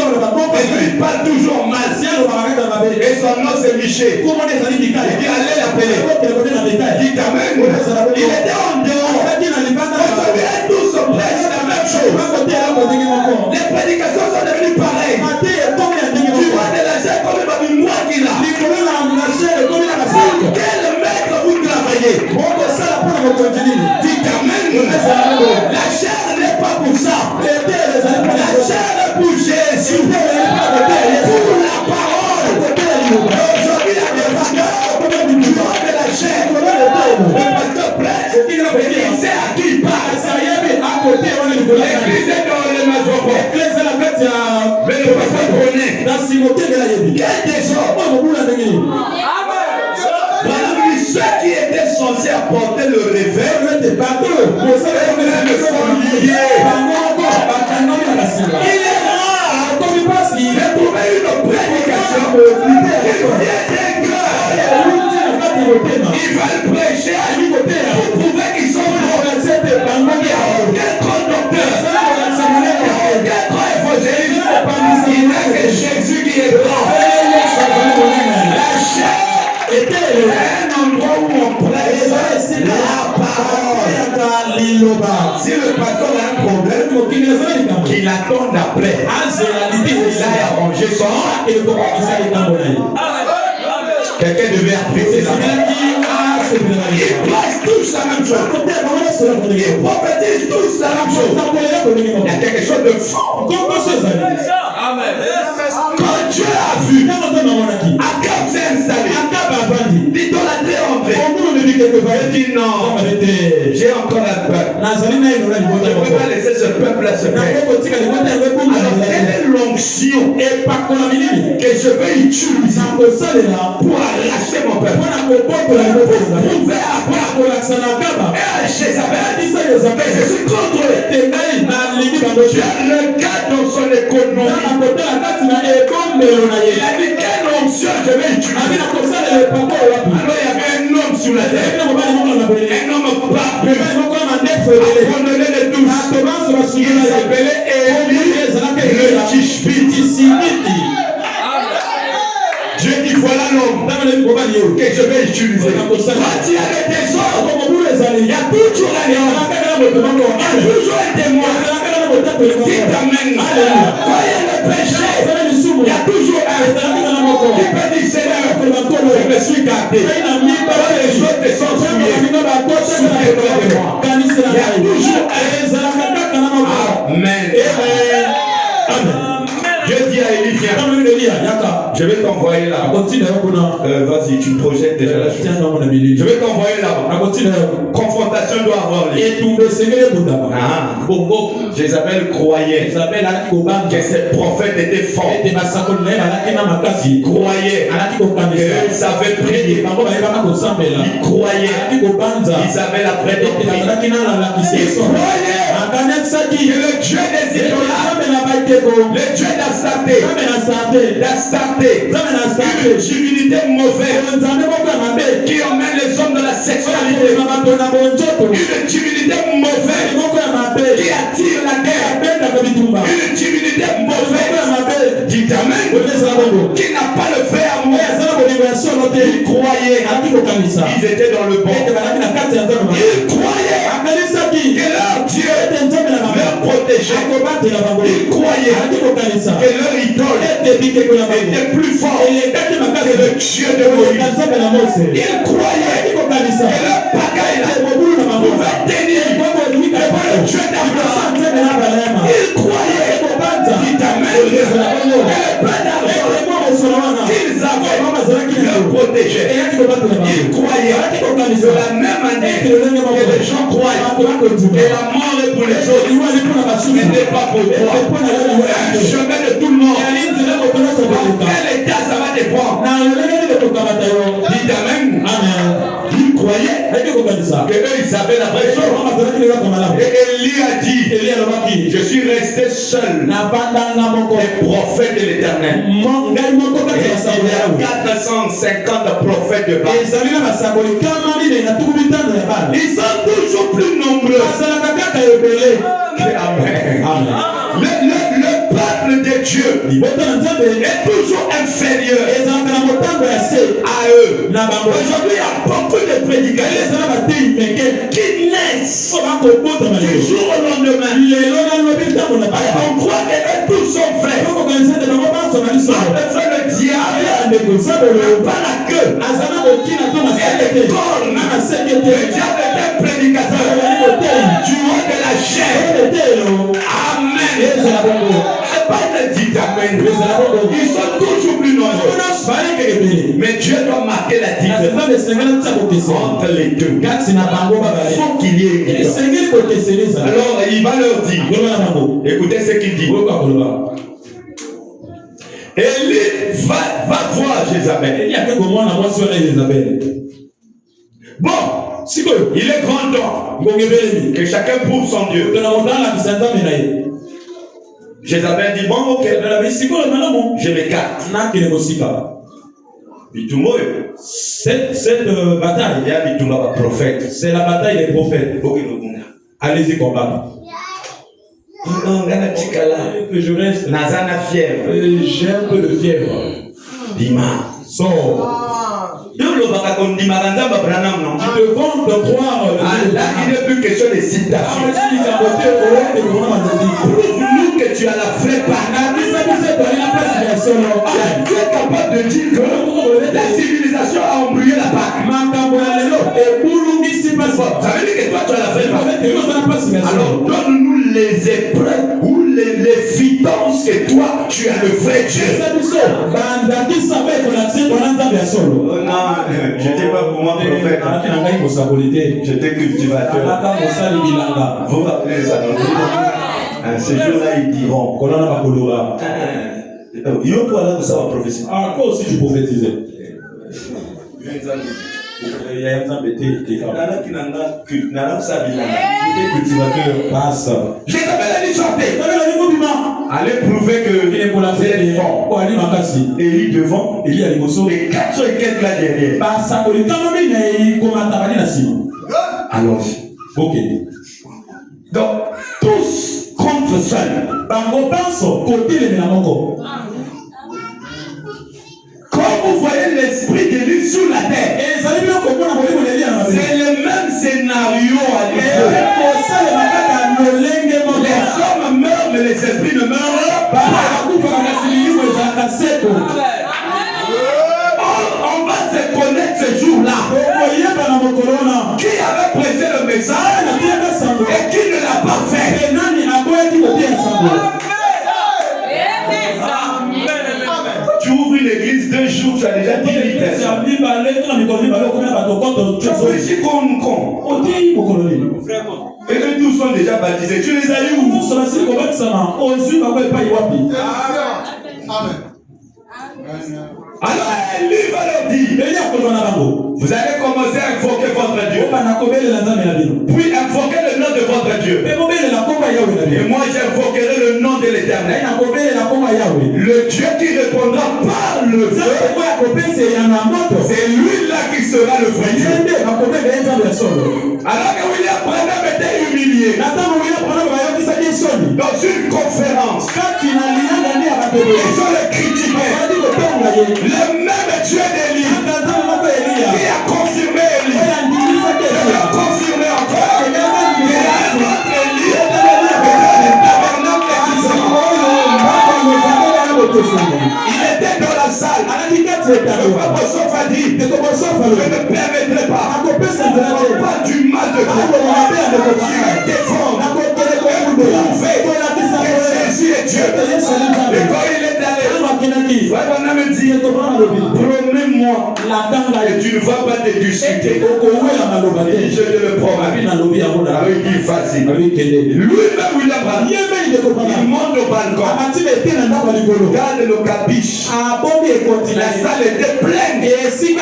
parle toujours mal. Et son nom c'est Michel. Il dit allez l'appeler. Dit Amen. Il était en dehors. Aujourd'hui, tous se prêchent la même chose. Les prédications sont devenues pareilles. Tu vois de l'argent comme une moi qui l'a. Quel maître vous travaillez? Dites Amen. La chair n'est pas pour ça. La chair est pour Jésus. Pour la parole. Aujourd'hui, la pasteur, tu vois de la chair. Le pasteur prêche. Il sait à qui il parle. L'église est dans le métropole. Mais le pasteur connaît. Quel désordre. Voilà, ceux qui étaient censés apporter le réveil, il est rare. Il a trouvé une prédication ils veulent prêcher pour prouver qu'ils sont bons. Il n'y a aucun conducteur. Il n'y a aucun évangéliste. Il n'y a que Jésus qui est grand. La chair était un endroit où on prêche la parole. Si le pasteur a un problème, qu'il attende après. Il a arrangé son. Quelqu'un devait apprécier la main. Ils prêchent tous la même chose. Ils prophétisent tous la même chose. Il y a quelque chose de fort. Amen. Quand Dieu a vu, Akab s'est installé. L'idolâtrie est entrée. Il dit non, j'ai encore un peuple. Je ne peux pas laisser ce peuple se perdre. Alors, quelle est l'onction que je vais utiliser pour arracher mon peuple? Pour prouver à Jézabel que je suis contre eux. Je regarde dans son économie. Il a dit quelle onction je vais utiliser. Alors il y avait un homme sur la terre. Un homme parfait. Abandonné de tous. Il s'appelait Élie le Tishbiti. Dieu dit voilà l'homme que je vais utiliser. Quand il y a le désordre, il y a toujours un homme. Il y a toujours un témoin. Qui t'amène. Quand il y a le péché, il y a toujours un qui peut dire Seigneur, je me suis gardé. Quand les choses sont souillées, souviens-toi de moi. Il y a toujours un. Amen. Dieu dit à Élie, viens. Je vais t'envoyer là. Vas-y, tu projettes déjà la chose. Je vais t'envoyer là-bas. Confrontation doit avoir lieu. Jézabel croyait que ses prophètes étaient forts. Il croyait qu'ils savaient prier. Il croyait qu'ils avaient la vraie doctrine. Il croyait que le Dieu des idolâtres, le Dieu d'Astarté, une divinité mauvaise qui emmène les hommes dans la sexualité, une divinité mauvaise qui attire la guerre, une divinité mauvaise, dit Amen, qui n'a pas le fait à moi. Ils croyaient, ils étaient dans le bon. Ils croyaient que leur Dieu leur protégeait. Ils croyaient que leur idole était plus fort que le Dieu de Moïse. Ils croyaient que leur pagaille pouvait tenir devant le Dieu d'Abraham. Ils croyaient qu'ils avaient leur protégeait. Ils croyaient de la même manière que les gens croient que la mort est pour les autres, mais n'est pas pour toi. Un chemin de tout le monde. Dans quel état ça va dépendre? Dites Amen. Ils croyaient que eux ils avaient la vraie chose. Et Élie a dit, je suis resté seul, les prophètes de l'Éternel. Il y a 450 prophètes de Baal. Ils sont toujours plus nombreux. Amen. Le peuple de Dieu est toujours inférieur à eux. Aujourd'hui, il y a beaucoup de prédicateurs qui naissent du jour au lendemain. On croit que tous sont vrais. Le diable n'a pas la queue et les cornes. Le diable est un prédicateur du haut de la chair. Amen. C'est pas de dire Amen. Ils sont toujours plus nombreux. Mais Dieu doit marquer la différence entre les deux. Il faut qu'il y ait une. Alors il va leur dire, écoutez ce qu'il dit. Élie va voir Jézabel. Bon, il est grand temps que chacun prouve son Dieu. Jézabel dit, bon, ok, je m'écarte. Cette bataille, il y a un prophète. C'est la bataille des prophètes. Allez-y combattre. Que je reste. J'ai un peu de fièvre. Dima. Sors. Tu te comptes de croire. Là, il n'est plus question de citation. Prouve-nous que tu as la vraie parole. Tu es capable de dire que la civilisation a embrouillé la Pâque. Ça veut dire que toi, tu as la vraie parole. Alors donne-nous les épreuves ou les vidanges que toi tu as le vrai Dieu. Non, j'étais pas pour moi prophète. J'étais cultivateur. Vous rappelez ça, non? Ces jours-là, ils diront. Il y a quoi là que ça va prophétiser? Ah, toi aussi tu prophétisais. Il y a un temps bêté qui est cultivateur passe. Je t'appelle à l'historité. Allez prouver que vous êtes fort. Élie devant, Élie à l'imoso. et 400 et quelques là derrière. Allons-y. Ok. Donc, tous contre seul. Bango penso côté les mélamoko. Quand vous voyez l'esprit de lui sur la terre, c'est le même scénario à l'époque. Les hommes meurent, mais les esprits ne meurent pas. On va se connaître ce jour-là. Qui avait prêché le message et qui ne l'a pas fait. Tu ouvres une église 2 jours, tu as déjà 10 000 personnes. Et eux tous sont déjà baptisés. Tu les as eu où? Alors lui va leur dire, vous allez commencer à invoquer votre Dieu, puis invoquer le nom de votre Dieu. Et moi j'invoquerai le nom de l'Éternel, le Dieu qui répondra par le feu. C'est lui là qui sera le vrai Dieu. Alors que William Branham était humilié dans une conférence, ils ont le critiqué. Le même Dieu d'Élie qui a confirmé Élie, qui a confirmé encore, il y a un autre Élie, il était dans la salle. Le papa Sof a dit, je ne permettrai pas du mal de Dieu. Je vais défendre que Jésus est Dieu. Et quand il est allé, Frère me dit, promets-moi et tu ne vas pas te discuter. Je te le promets. Alors il dit, vas-y. Lui-même, il monte au balcon. Regarde le capiche. La salle était pleine. Il a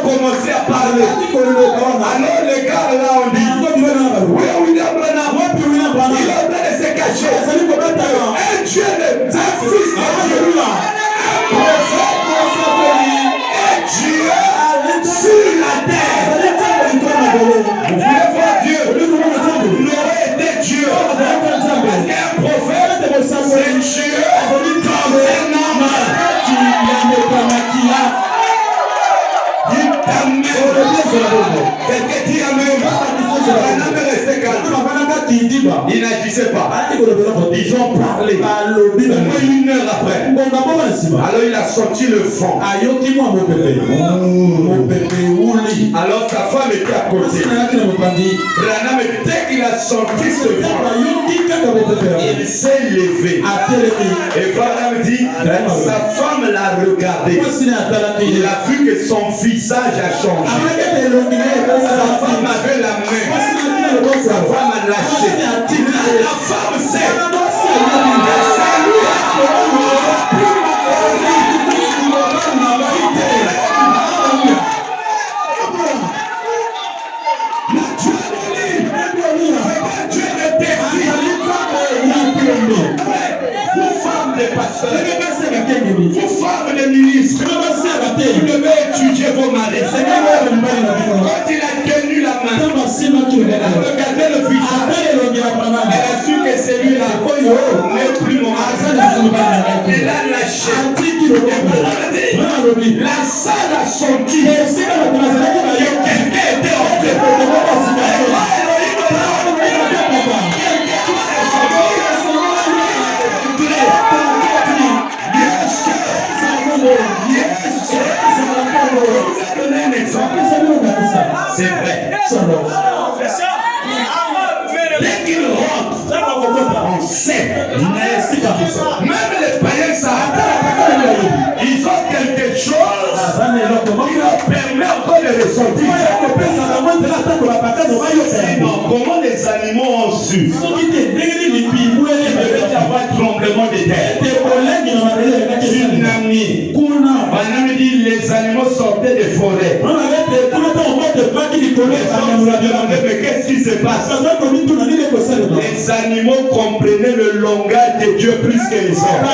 commencé à parler. Alors les gars là on dit, oui, William Branham, il est en train de se cacher. Un Dieu, un fils de Dieu, un prophète, un Dieu sur la terre. Vous voulez voir Dieu? N'aurait été Dieu. Un prophète, c'est Dieu dans un homme. Il t'amène. Quelqu'un dit amen. Il n'agissait pas. Ils ont parlé. Une heure après. Alors il a sorti le fond. Alors sa femme était à côté. Branham, dès qu'il a sorti ce fond, il s'est levé. Et Branham dit, sa femme l'a regardé. Il a vu que son visage a changé. Sa femme avait la main. Sa femme a lâché. La femme sait. Vous femmes des pasteurs, vous femmes des ministres, vous devez étudier vos maris. Quand il a tenu la main, elle a regardé le visage, elle a su que celui-là n'est plus mon mari. Elle a lâché. La salle a senti que quelqu'un était entré. C'est vrai. Même les païens savent. Ils ont quelque chose qui leur permet encore de ressentir. Sinon, comment les animaux ont su? Il devait y avoir un tremblement de terre. Tsunami. Madame dit les animaux sortaient des forêts. Mais qu'est-ce qui se passe? Les animaux comprenaient le langage de Dieu plus que les hommes.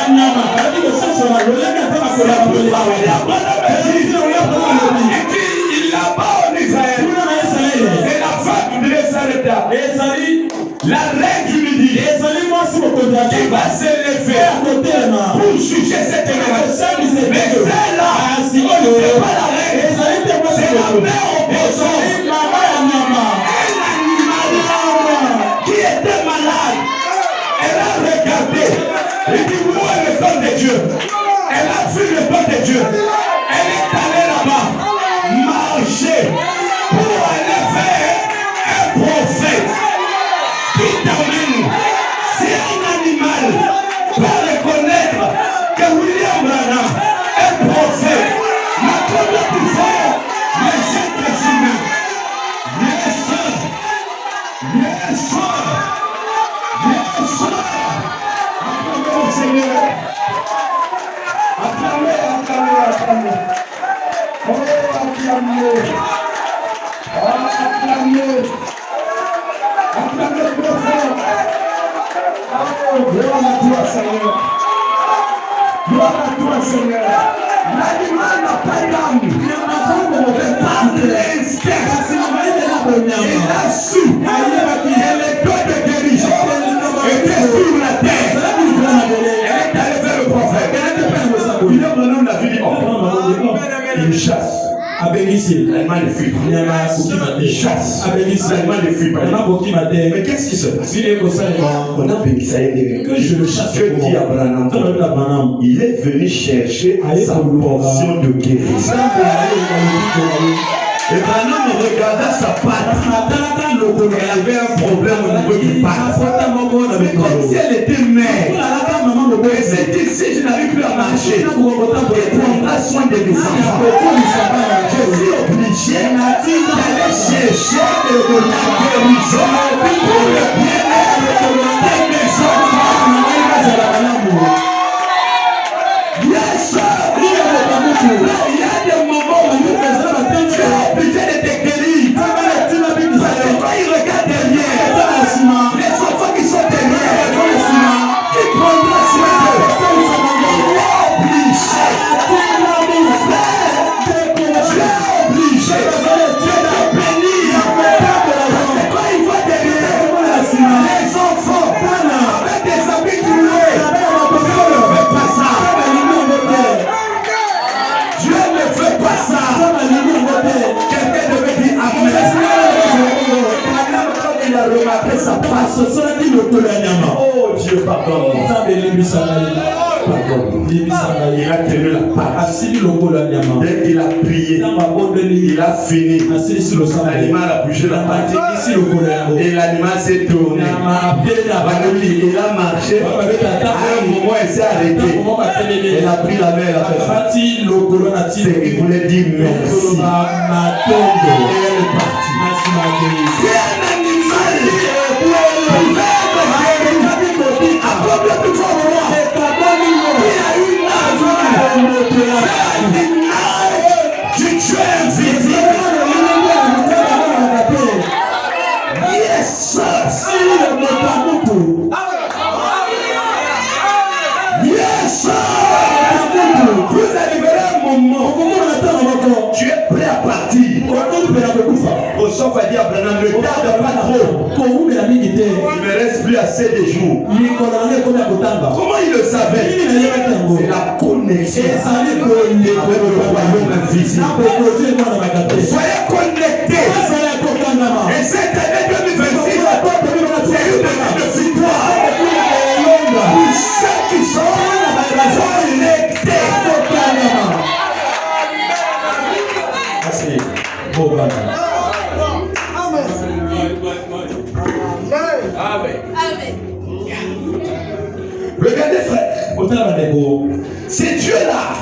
Il là-bas en Israël, c'est la femme qui devait s'arrêter. La règle lui dit qu'il va s'élever pour juger cette génération. Mais celle-là, c'est pas la règle, c'est la mère opposante. Qui était malade, elle a regardé, il dit où est le don de Dieu? Elle a vu le don de Dieu, elle est allée là-bas, marcher pour aller faire un prophète qui termine. Si un animal peut reconnaître que William Branham est prophète, ma première pouvoir, les êtres humains, les soeurs, acclamez Seigneur. Acclamez. Oh, acclamez. Acclamez profond. Oh, gloire à toi, Seigneur. Gloire à toi, Seigneur. L'animal n'a pas d'âme. Il n'a pas l'instinct. Il a su. Et les doigts de guérison étaient sur la terre. Elle est allée vers le prophète. Il a maintenant la vie. Il chasse. L'animal ne fuit pas. Il chasse. L'animal ne fuit pas. Mais qu'est-ce qui se passe? On a béni que je le chasse. Dieu dit à Branham, il est venu chercher sa portion de guérison. Et Branham regarda sa patte. Elle avait un problème au niveau du patte. Mais comme si elle était mère. Et c'est ici, je n'arrive plus à marcher. Elle prendra soin de mes enfants. Je suis obligé d'aller chercher la guérison pour le bien-être de mes enfants. Yes, sir. Il y a des moments où tu es obligé de te guérir. Parce que quand il regarde derrière, les enfants qui sont derrière, qui prendront soin d'eux, obligé de bénir. Quand il voit derrière les enfants avec des habits troués, Dieu ne veut pas ça. Quelqu'un devait dire amen. Il a remarqué sa passe. Oh Dieu, pardon. Il a tenu la passe. Dès qu'il a prié, il a fini. L'animal a bougé la patte. Et l'animal s'est tourné. Il a marché. À un moment, il s'est arrêté. Il a pris la main. Il voulait dire merci. Et elle est partie. C'est un animal. Yes, sir. Yes, sir. Vous arriverez à un moment. Tu es prêt à partir. Au sort va dire à Branham, ne tarde pas trop. Il ne me reste plus assez de jours. Comment il le savait? C'est la connexion avec le royaume invisible. Soyez connectés. Et cette année 2026, c'est une année de victoire. Pour ceux qui sont connectés. Regardez frère, C'est Dieu-là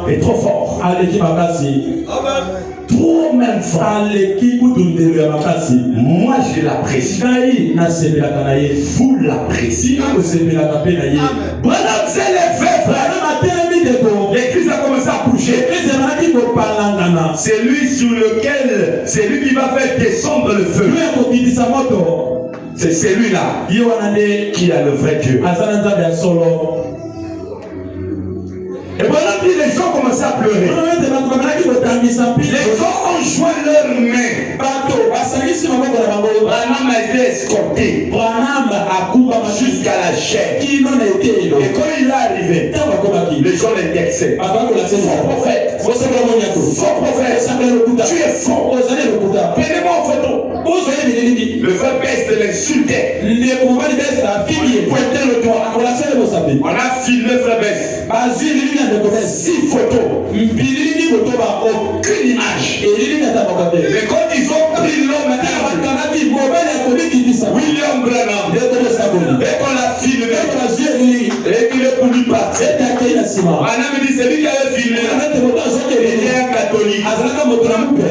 est trop fort. Trop même fort. Moi je l'apprécie. Vous l'appréciez. Branham s'est levé. L'église a commencé à bouger. C'est lui sur lequel, c'est lui qui va faire descendre le feu. C'est celui-là qui a le vrai Dieu. Et Branham dit, les gens commençaient à pleurer. Les gens ont joint leurs mains. Branham a été escorté jusqu'à la chair. Et quand il est arrivé, les gens l'indexaient. Faux prophète. Faux prophète. Tu es faux. Prenez-moi en photo. Le frère Peste l'insultait. Il pointait le doigt. On a filmé frère Peste. 6 photos. Aucune image. Mais quand ils ont pris l'homme, William Branham, et qu'on l'a filmé, et qu'il est voulu partir. Branham dit, c'est lui qui avait filmé. Il est un catholique.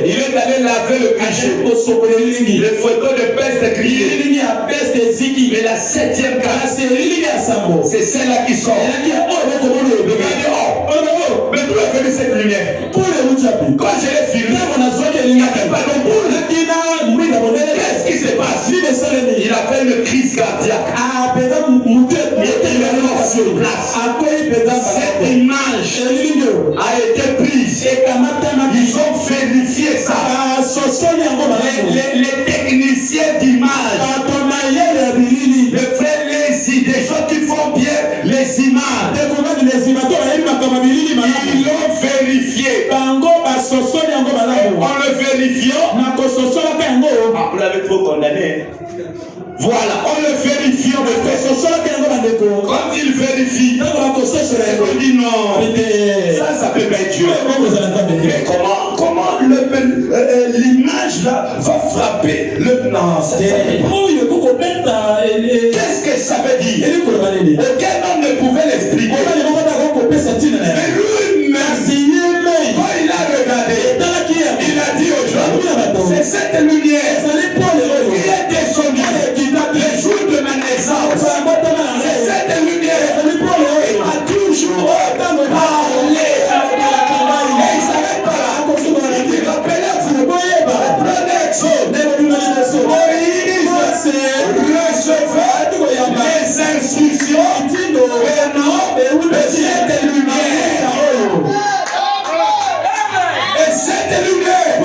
Il est allé laver le cachet. Les photos de Peste criées. Mais la 7e case, c'est celle-là qui sort. Mais d'où est venue cette lumière? Quand je l'ai filmé, il n'y avait pas de boule. Qu'est-ce qui se passe? Il a fait une crise cardiaque. Il est mort sur place. Cette image a été prise. Ils ont vérifié ça. Les techniciens d'image, les frères Lézy, des gens qui font bien les images, ils l'ont vérifié. En le vérifiant, vous l'avez trop condamné. Voilà, en le vérifiant, quand il vérifie, il dit non, ça peut pas être Dieu. Mais comment l'image là va frapper le non, qu'est-ce que ça veut dire? Aucun homme ne pouvait l'expliquer. Mais lui-même, quand il a regardé, il a dit aux gens, c'est cette lumière qui est descendue les jours de ma naissance. C'est cette lumière qui m'a toujours parlé. Et il ne savait pas là. Il dit, rappelez-vous, Moïse recevait les instructions venant de cette lumière. Et cette lumière,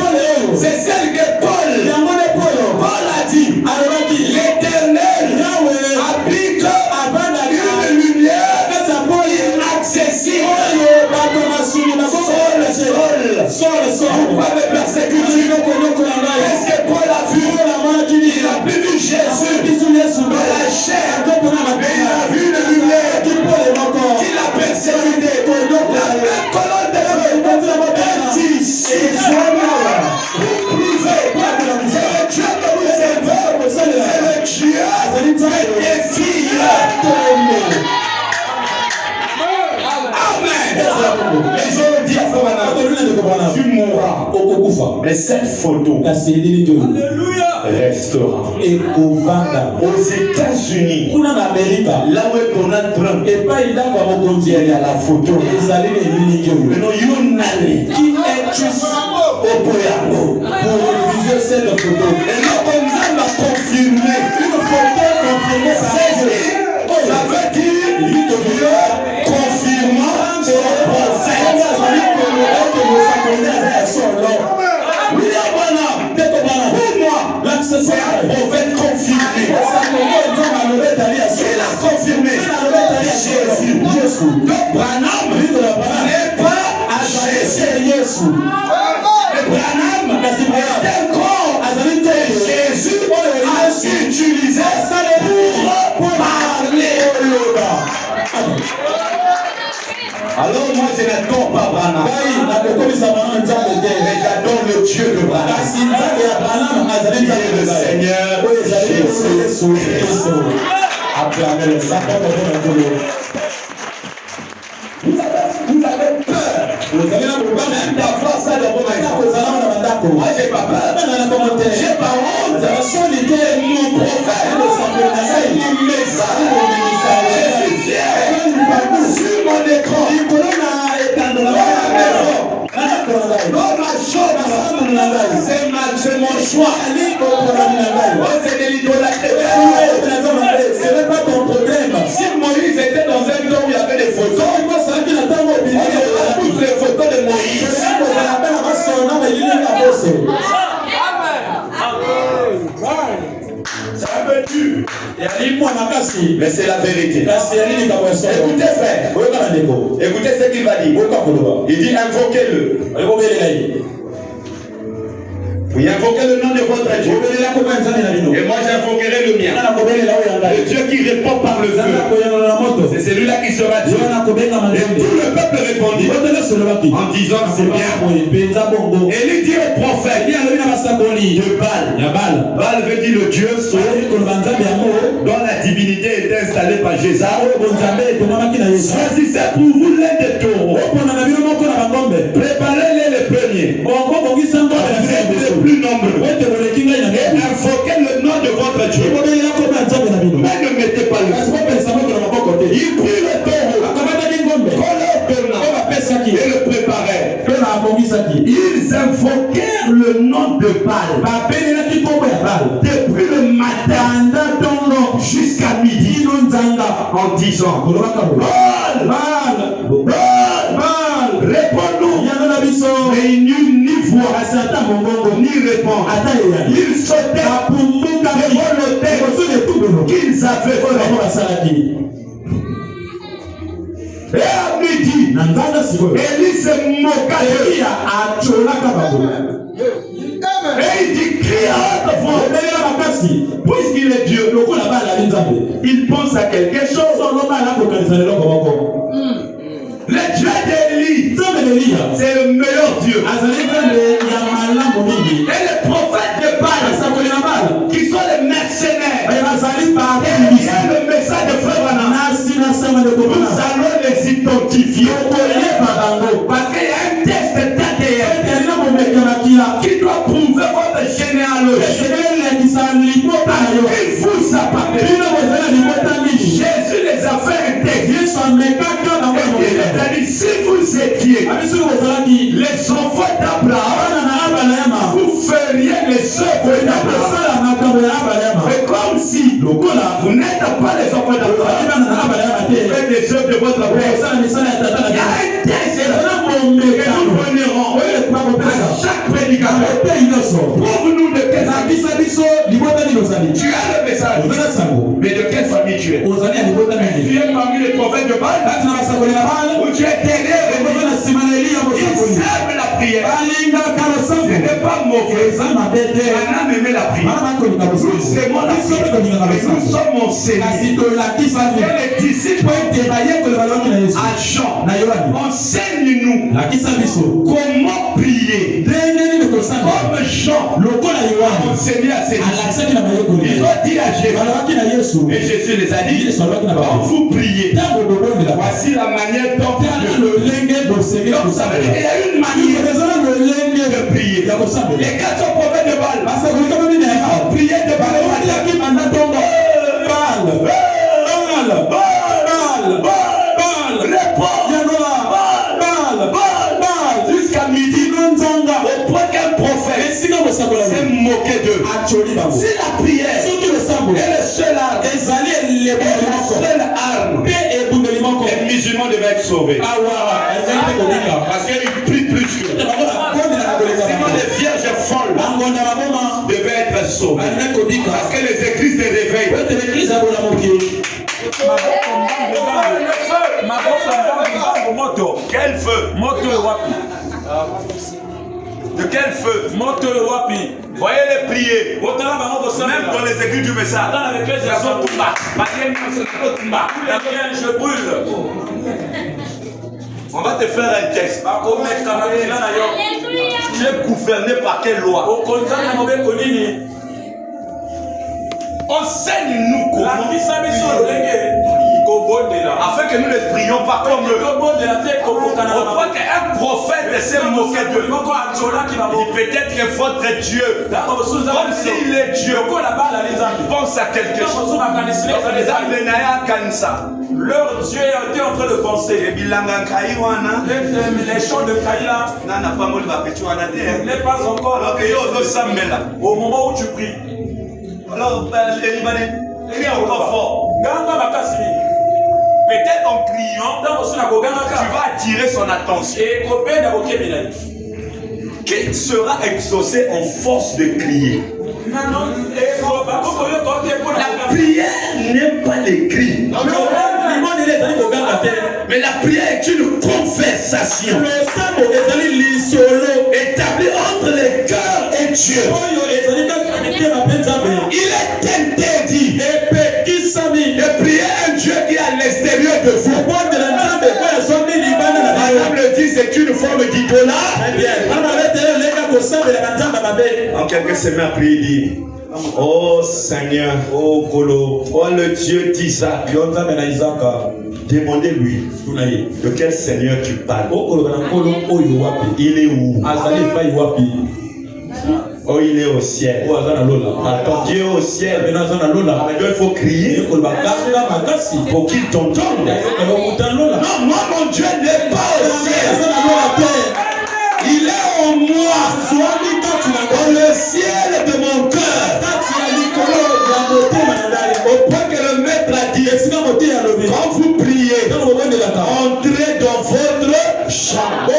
c'est celle que Paul a dit. L'Éternel applique une lumière inaccessible. Vous pouvez me persécuter. Est-ce que Paul a vu? Il a pu vu Jésus dans la chair. Mais il a vu une lumière qui l'a persécuté. La même colonne de feu. Elle dit, c'est vous prouvez. C'est le Dieu que vous servez. C'est le Dieu des filles. Amen. Les gens disent à Fomana, tu mourras. Mais cette photo restera. Aux États-Unis, là où est Donald Trump, il y a la photo. Maintenant, Yunali, qui est au Boyango, pour refuser cette photo. Et là, on a confirmé. Une photo confirmée, ça veut dire Dieu confirmant son prophète. William Branham, pour moi, c'est un prophète confirmé. Il a confirmé Jésus. Donc Branham n'est pas à Jésus. Mais Branham est un corps que Jésus a utilisé pour parler. Alors moi je n'adore pas Branham. Mais j'adore le Dieu de Branham. Il est le Seigneur Jésus. Acclamez le Seigneur. Même d'avoir ça dans vos maisons. Moi, j'ai pas peur. J'ai pas honte. C'est mon prophète. C'est mon message. Je suis fier. Sur mon écran. Dans ma chambre. C'est mon choix. C'est de l'idolâtrie. Ce n'est pas ton problème. Si Moïse était dans un temps où il y avait des photos, on a tous les photos de Moïse. C'est un peu dur. Mais c'est la vérité. Écoutez, frère. Écoutez ce qu'il va dire. Il dit invoquez-le. Oui, invoquez le nom de votre Dieu. Et moi j'invoquerai le mien. Le Dieu qui répond par le feu. C'est celui-là qui sera Dieu. Et tout le peuple répondit en disant c'est bien. Et il dit au prophète de Baal. Baal veut dire le Dieu dont la divinité est installée par Jésus. Choisissez pour vous l'un des taureaux. Préparez-les les premiers. Les plus nombreux. Et invoquez le nom de votre Dieu. Mais ne mettez pas le feu. Il prit le taureau. Et le préparait. Ils invoquèrent le nom de Baal. Depuis le matin jusqu'à midi. En disant Baal, réponds-nous. Mais nul ni voix, ni répond. Ils sautaient devant le terre qu'ils avaient fait. Et à midi, Élie se moqua d'eux. Et il dit, crie à haute voix. Puisqu'il est Dieu, il pense à quelque chose. Le Dieu d'Élie, c'est le meilleur Dieu. Et les prophètes de Baal, qui sont les mercenaires, et le message de frère Branham, nous allons les identifier. Parce qu'il y a un test d'ADN qui doit prouver votre généalogie. Il vous appartient. Jésus les a fait intégrer. Il les a dit, si vous étiez les enfants d'Abraham, vous feriez les œuvres d'Abraham. Mais comme si vous n'êtes pas les enfants d'Abraham, vous faites les œuvres de votre père. Il y a un test que nous donnerons à chaque prédicateur. Prouve-nous de quelle famille tu as le message. Mais de quelle famille tu es? Tu es parmi les prophètes de Baal, ou tu es derrière ils aiment la prière. Ce n'est pas mauvais. Anna aimait la prière. Nous aimons la prière. Nous sommes enseignés. Et les disciples à Jean, enseigne-nous comment prier. Comme Jean a enseigné à ses disciples. Ils ont dit à Jésus, et Jésus les a dit, quand vous priez, voici la manière dont vous priez. Donc ça veut dire qu'il y a une manière de prier. Les 4 prophètes de Baal, ils ont prié de Baal. Jusqu'à midi, au point qu'un prophète s'est moqué d'eux. Si la prière est le seul arme, les musulmans devaient être sauvés. Parce qu'ils prient plus que sinon les vierges folles devaient être sauvées. Parce que les églises de réveil. Quel feu? De quel feu? Voyez les prier. Même dans les églises du message. Je brûle. On va te faire un test. Tu es gouverné par quelle loi? Enseigne-nous comment. afin que nous ne prions pas comme eux. On croit qu'un prophète s'est moqué de nous. Peut-être votre Dieu, comme s'il est Dieu, pense à quelque chose. Leur Dieu était en train de penser. Les champs de Kaïla n'est pas encore au moment où tu pries. Alors, il est encore fort. Peut-être en criant, tu vas attirer son attention. Qu'il sera exaucé en force de crier. La prière n'est pas les cris. Mais la prière est une conversation établie entre les cœurs et Dieu. Il est interdit de prier un Dieu qui est à l'extérieur de vous. Madame le dit, c'est une forme d'idolâtrie. En quelques semaines après, il dit: oh Seigneur, oh Kolo, oh le Dieu d'Isaac. Demandez-lui de quel Seigneur tu parles. Il est où? Oh, il est au ciel. Attends, Dieu est au ciel. Il faut crier pour qu'il t'entende. Non, moi, mon Dieu n'est pas au ciel. Il est en moi. Dans le ciel de mon cœur. Au point que le maître a dit: quand vous priez, entrez dans votre chambre.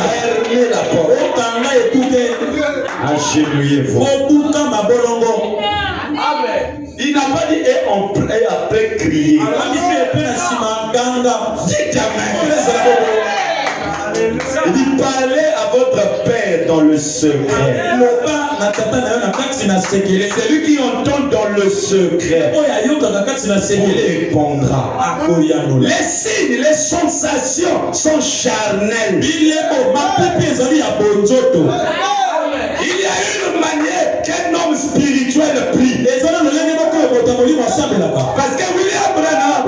Fermez la porte. Agenouillez-vous. Il n'a pas dit et après crier. Dites amen. Il dit: parlez à votre Père dans le secret. Celui qui entend dans le secret vous répondra. Les signes, les sensations sont charnelles. Il y a une manière qu'un homme spirituel prie. Parce que William Branham,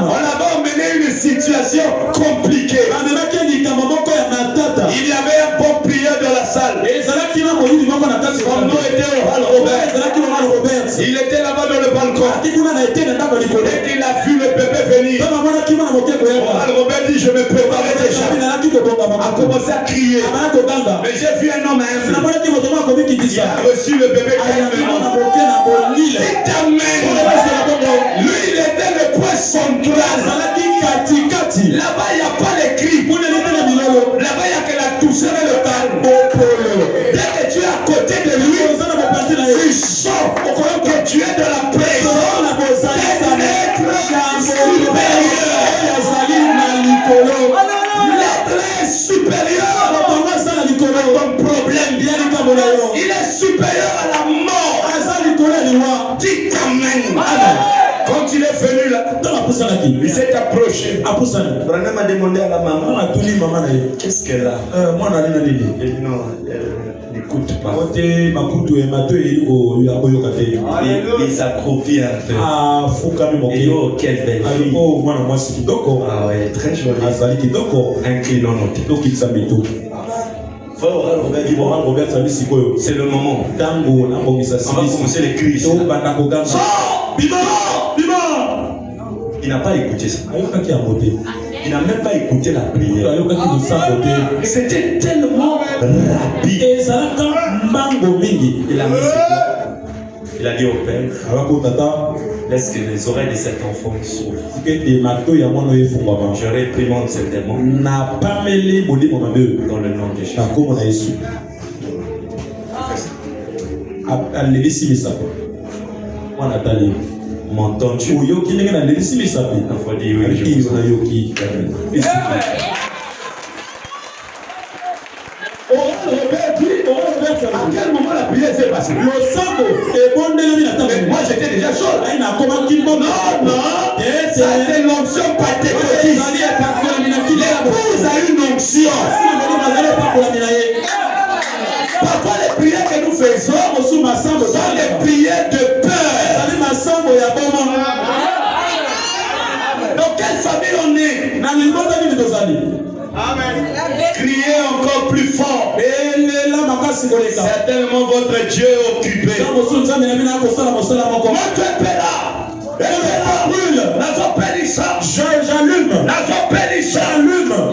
on avait emmené une situation compliquée. Il y avait un bon prieur dans la salle. Son nom était Oral Robert. Il était là-bas dans le balcon. Dès qu'il a vu le bébé venir, Oral Robert dit: je me préparais déjà à commencer à crier. Mais j'ai vu un homme humble. Il a reçu le bébé calmement. Lui, il était le point central. Là-bas, il n'y a pas les cris. Là-bas, il n'y a que la douceur et le calme. Dès que tu es à côté de lui, tu sens que tu es dans la présence d'un être supérieur. L'être est supérieur. Ton problème, il est supérieur à la mort. Dites amen. Quand il est venu là, il s'est approché. Branham a demandé à la maman: qu'est-ce qu'elle a? Elle dit: non, elle n'écoute pas. Il s'accroupit un peu. Et oh, quelle belle fille. Ah ouais, très jolie. Inclinons nos têtes. C'est le moment. On va commencer les cris. Il n'a pas écouté ça. Il n'a même pas écouté la prière. C'était tellement rapide. Il a mis ses doigts. Il a dit au Père: laisse que les oreilles de cet enfant s'ouvrent. Je réprimande ce démon dans le nom de Jésus. M'entends-tu? Il faut dire oui. À quel moment la prière s'est passée? Moi j'étais déjà chaud. Non, ça c'est l'onction pentecôtiste. L'épouse a une onction. Parfois les prières que nous faisons sont des prières de peur. Criez encore plus fort. Certainement votre Dieu est occupé. Notre Père là. J'allume.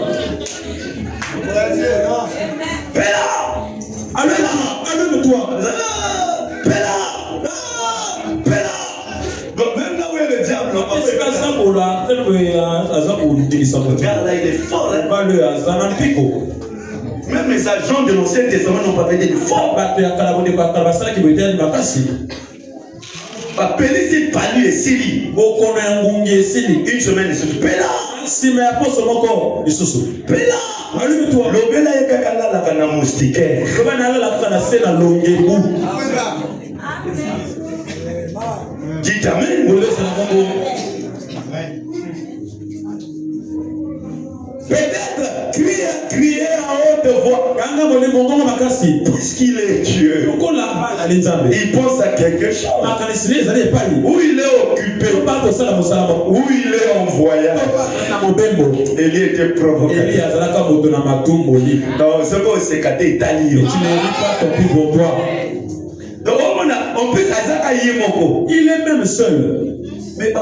Père, allume-toi. Père. Donc même là où est le diable, regarde là, il est fort. Hein? Même les agents de l'Ancien Testament n'ont pas fait des forts. Pelisi Pali et Sili. Une semaine, ils se Pela. Pela. Allume-toi. Lobela et Kakala la kana moustiquaire. Dites amen. Peut-être crier à haute voix. Puisqu'il est Dieu, il pense à quelque chose. Où il est occupé, où il est en voyage. Élie était provoqué. Donc, c'est quoi c'est qu'à Italie. Donc, on peut s'asseoir à Yemoko. Il est même seul. Mais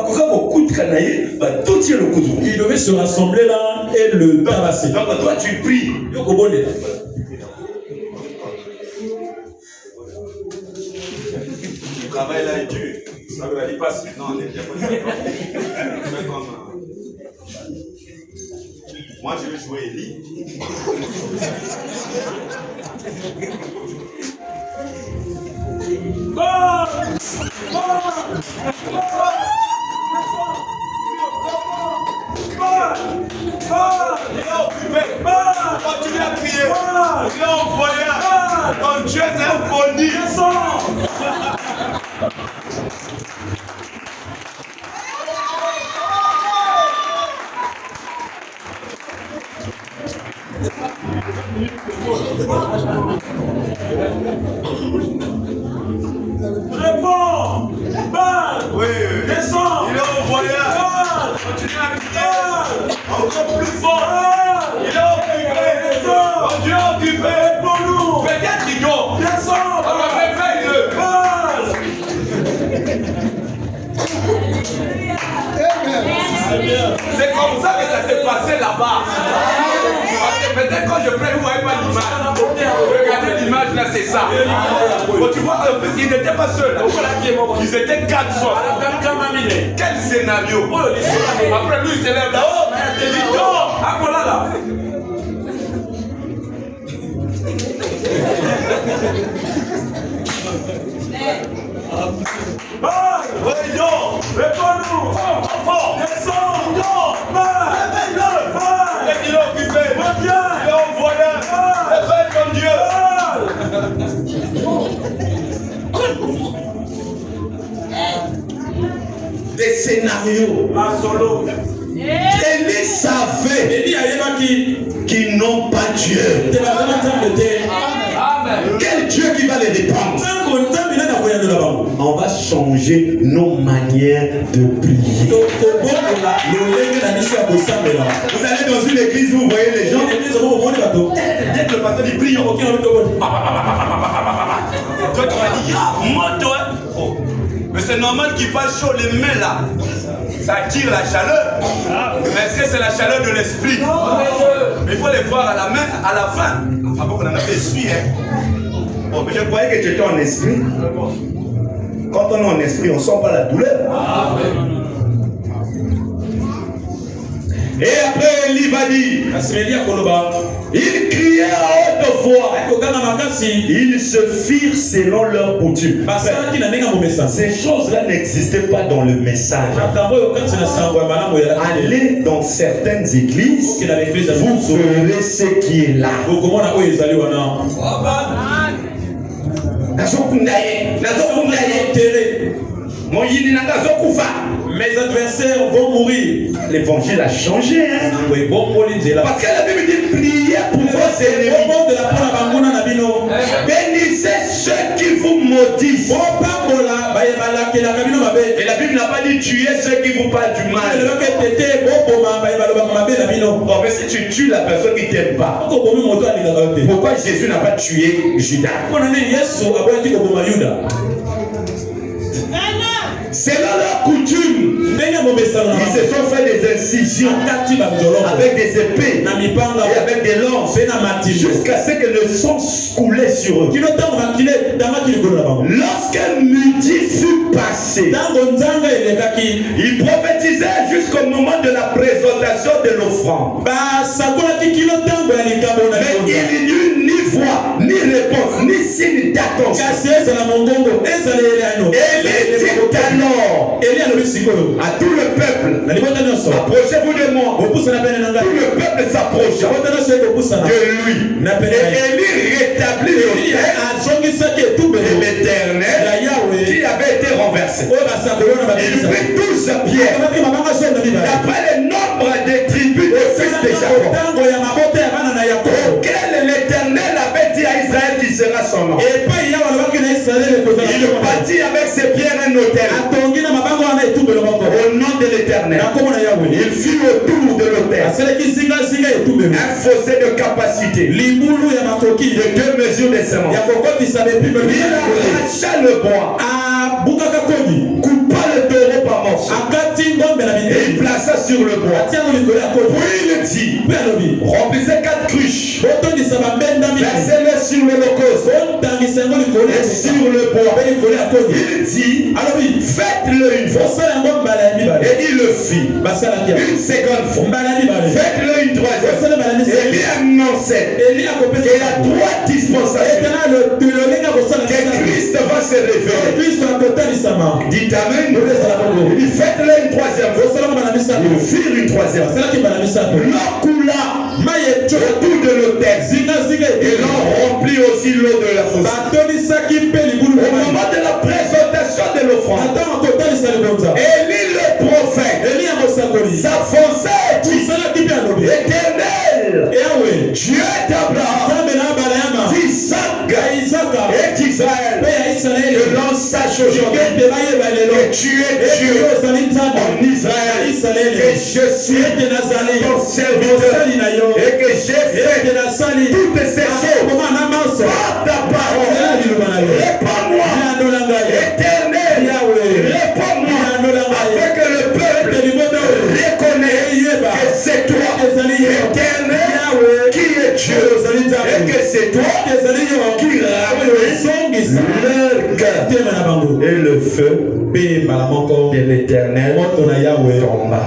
il devait se rassembler là et le tabasser. Donc toi tu pries. Le travail là est dur. Ça veut dire pas si. Non, on est bien. Moi je vais jouer Eli. Continue à crier. Il est en voyage. Ton Dieu est impoli. Réponds. Oui. Descends. Il est en voyage. Continue à crier. Encore plus fort. Il est occupé. Mon Dieu est occupé pour nous. Peut-être il dort. Descends. Réveille-le. C'est comme ça que ça s'est passé là-bas. Parce que peut-être quand je prie, vous ne voyez pas l'image. Regardez l'image là, c'est ça. Bon, tu vois, ils n'étaient pas seuls. Ils étaient 4 soirs. Quel scénario. Après lui, il s'élève là-haut. Il dit dors. Là. Oui, dors. Réponds-nous. Fort. Descends. Dors. Réveille-le. Il est occupé. Reviens. Il est en voyage. Réveille ton Dieu. Des scénarios. Élie savait qu'ils n'ont pas Dieu. Quel Dieu qui va les dépendre? On va changer nos manières de prier. Vous allez dans une église, vous voyez les gens. Dès que le pasteur dit prie, toi tu vas dire, mais c'est normal qu'il fasse chaud les mains là. Ça attire la chaleur. Mais est-ce que c'est la chaleur de l'esprit? Mais il faut les voir à la main, à la fin. Avant qu'on en a fait suivre. Bon, mais je croyais que tu étais en esprit. Quand on est en esprit, on ne sent pas la douleur. Et après, Élie va dire, ils criaient à haute voix. Ils se firent selon leur coutume. Ces choses-là n'existaient pas dans le message. Allez dans certaines églises, vous verrez ce qui est là. Mes adversaires vont mourir. L'évangile a changé. Hein? Parce que la Bible dit priez pour vos ennemis. Bénissez ceux qui vous maudissent. Et la Bible n'a pas dit tuer ceux qui vous parlent du mal. Oh, mais si tu tues la personne qui t'aime pas, pourquoi Jésus n'a pas tué Judas? Selon leur coutume, ils se sont fait des incisions avec des épées et avec des lances jusqu'à ce que le sang coulait sur eux. Lorsque midi fut passé, il prophétisait jusqu'au moment de la présentation de l'offrande. Mais il n'y eut ni voix, ni réponse, ni signe d'attention. Élie dit alors à tout le peuple, approchez-vous de moi. Tout le peuple s'approcha de lui. Et Élie rétablit l'Éternel qui avait été renversé. Il prit 12 pierres d'après le nombre des tribus des fils de Jacob, auquel l'Éternel avait dit à Israël qui sera son nom. Il bâtit avec ses pierres un autel au nom de l'Éternel. Il fit autour de l'autel un fossé de capacité de 2 mesures de semence. Il arracha le bois, coupa le taureau par morceaux et il plaça sur le bois. Puis il dit, remplissez 4 cruches, versez-les sur l'holocauste et sur le bois. Il dit, faites-le une fois. Et il le fit une seconde fois. Faites-le une troisième. Et il annonçait qu'il y a 3 dispensations que Christ va se révéler. Dites amen. Il dit faites-le une troisième fois. Ils firent une troisième. L'eau coula autour de l'autel. Et l'on remplit aussi l'eau de la fosse. Au moment de la présentation de l'offrande, Élie le prophète s'avançait et dit, Éternel, Dieu d'Abraham, d'Isaac et d'Israël, que l'on sache aujourd'hui que tu es Dieu en Israël, que je suis ton serviteur et que j'ai fait toutes ces choses par ta parole. Réponds-moi, Éternel, réponds-moi, afin que le peuple reconnaisse que c'est toi, Éternel, qui est Dieu, et que c'est toi qui ramène leur cœur. Et le feu de l'Éternel tomba.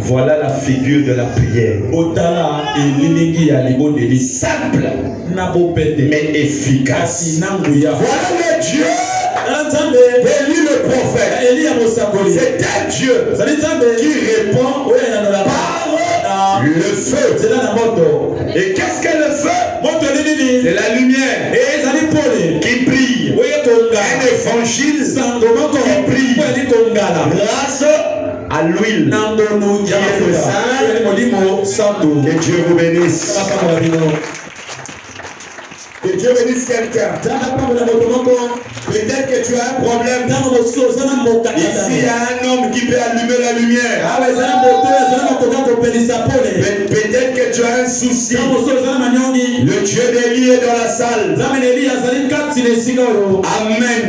Voilà la figure de la prière. Simple, mais efficace. Voilà le Dieu d'Élie le prophète. C'est un Dieu qui répond par le feu. Et qu'est-ce que le feu? C'est la lumière qui brille. Un évangile qui brille grâce à l'huile qui est le sang. Que Dieu vous bénisse. Que Dieu bénisse quelqu'un. Peut-être que tu as un problème. Ici, il y a un homme qui peut allumer la lumière. Peut-être que tu as un souci. Le Dieu d'Élie est dans la salle. Amen.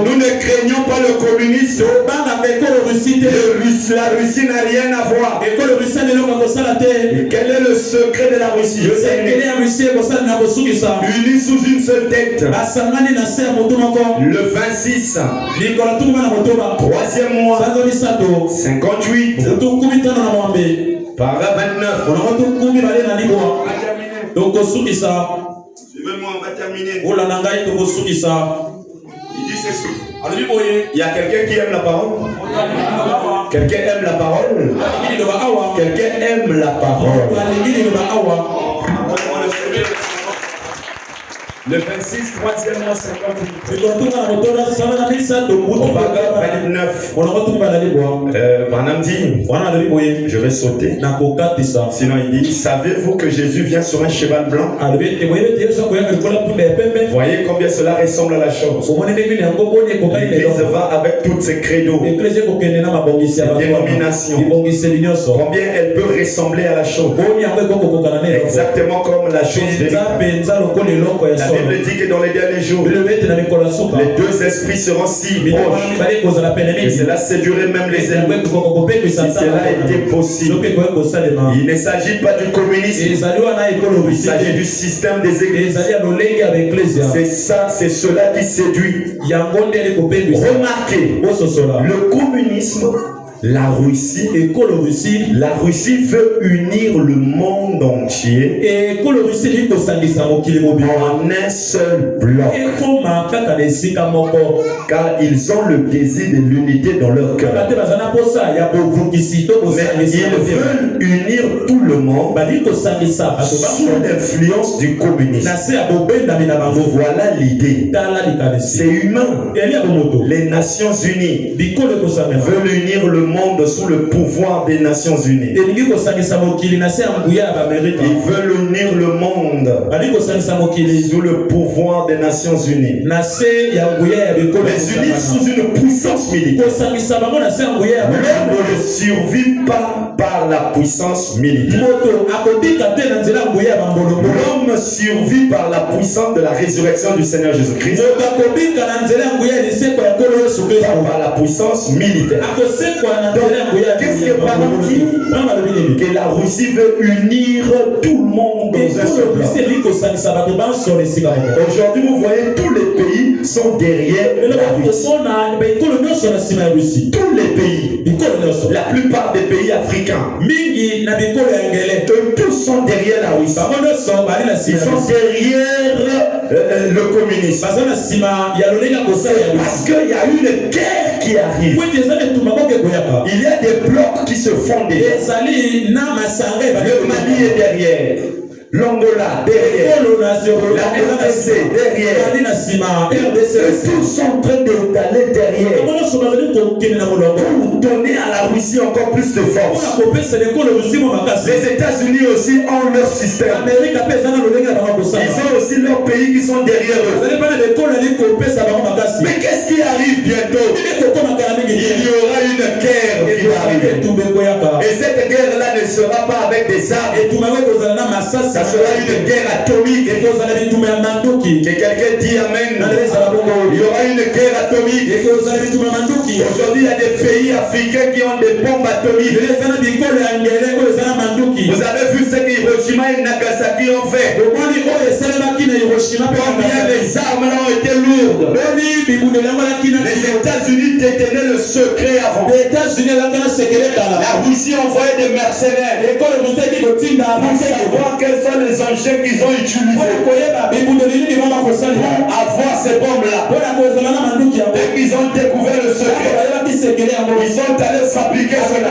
Nous ne craignons pas le communisme. La Russie n'a rien à voir. Quel est le secret de la Russie? Unis sous une seule tête. Le 26, 3e mois, 58, paragraphe 29. Suivez-moi, on va terminer. Il dit ceci. Il y a quelqu'un qui aime la parole? Quelqu'un aime la parole? Quelqu'un aime la parole? Le 26, troisièmement, 50 minutes. On va vers 29. Branham dit, je vais sauter. Sinon il dit, savez-vous que Jésus vient sur un cheval blanc? Voyez combien cela ressemble à la chose. L'Église va avec toutes ses credos, ses dénominations. Combien elle peut ressembler à la chose. Exactement comme la chose véritable. La Bible dit que dans les derniers jours, les deux esprits seront si proches que cela séduirait même les ennemis. Si cela était possible, il ne s'agit pas du communisme, il s'agit du système des églises. C'est ça, c'est cela qui séduit. Remarquez, le communisme, la Russie veut unir le monde entier en un seul bloc. Car ils ont le désir de l'unité dans leur cœur. Mais ils veulent unir tout le monde sous l'influence du communisme. Voilà l'idée. C'est humain. Les Nations Unies veulent unir le monde sous le pouvoir des Nations Unies. Ils veulent unir le monde sous le pouvoir des Nations Unies. Les unir sous une puissance militaire. L'homme ne survit pas par la puissance militaire. L'homme survit par la puissance de la résurrection du Seigneur Jésus-Christ. Par la puissance militaire. Qu'est-ce que Branham dit? Que la Russie veut unir tout le monde dans un seul bloc. Aujourd'hui, vous voyez, tous les pays sont derrière la Russie. Tous les pays, la plupart des pays africains, tous sont derrière la Russie. Ils sont derrière le communisme. Parce qu'il y a une guerre qui arrive. Il y a des blocs qui se font déjà. Le Mali est derrière. L'Angola derrière, la RDC derrière, tous sont en train d'aller derrière pour donner à la Russie encore plus de force. Les États-Unis aussi ont leur système. Ils ont aussi leurs pays qui sont derrière eux. Mais qu'est-ce qui arrive bientôt? Il y aura une guerre qui va arriver. Et cette guerre-là ne sera pas avec des armes. Ça sera une guerre atomique. Que quelqu'un dit amen. Il y aura une guerre atomique. Aujourd'hui, il y a des pays africains qui ont des bombes atomiques. Vous avez vu ce que Hiroshima et Nagasaki ont fait. Combien les armes là ont été lourdes. Les États-Unis détenaient le secret avant. La Russie envoyait des mercenaires pour savoir quels sont les engins qu'ils ont utilisés pour avoir ces bombes-là. Dès qu'ils ont découvert le secret, ils sont allés fabriquer cela.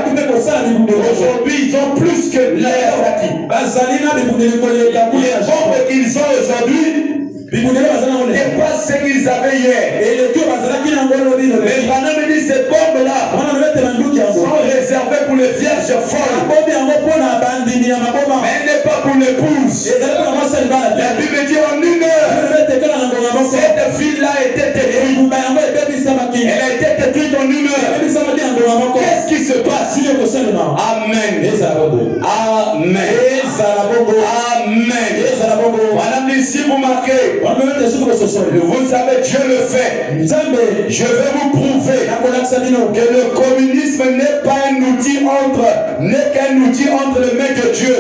Aujourd'hui, ils ont plus que l'air. Les bombes qu'ils ont aujourd'hui n'est pas ce qu'ils avaient hier. Mais Branham dit ces bombes-là sont réservées pour les vierges folles. Mais elle n'est pas pour l'épouse. La Bible dit en une heure, cette fille-là était détruite. Elle a été détruite en une heure. Qu'est-ce qui se passe? Amen. Amen. Amen. Madame, si vous marquez, vous savez, Dieu le fait. Je vais vous prouver que le communisme n'est pas un outil qu'un outil entre les mains de Dieu.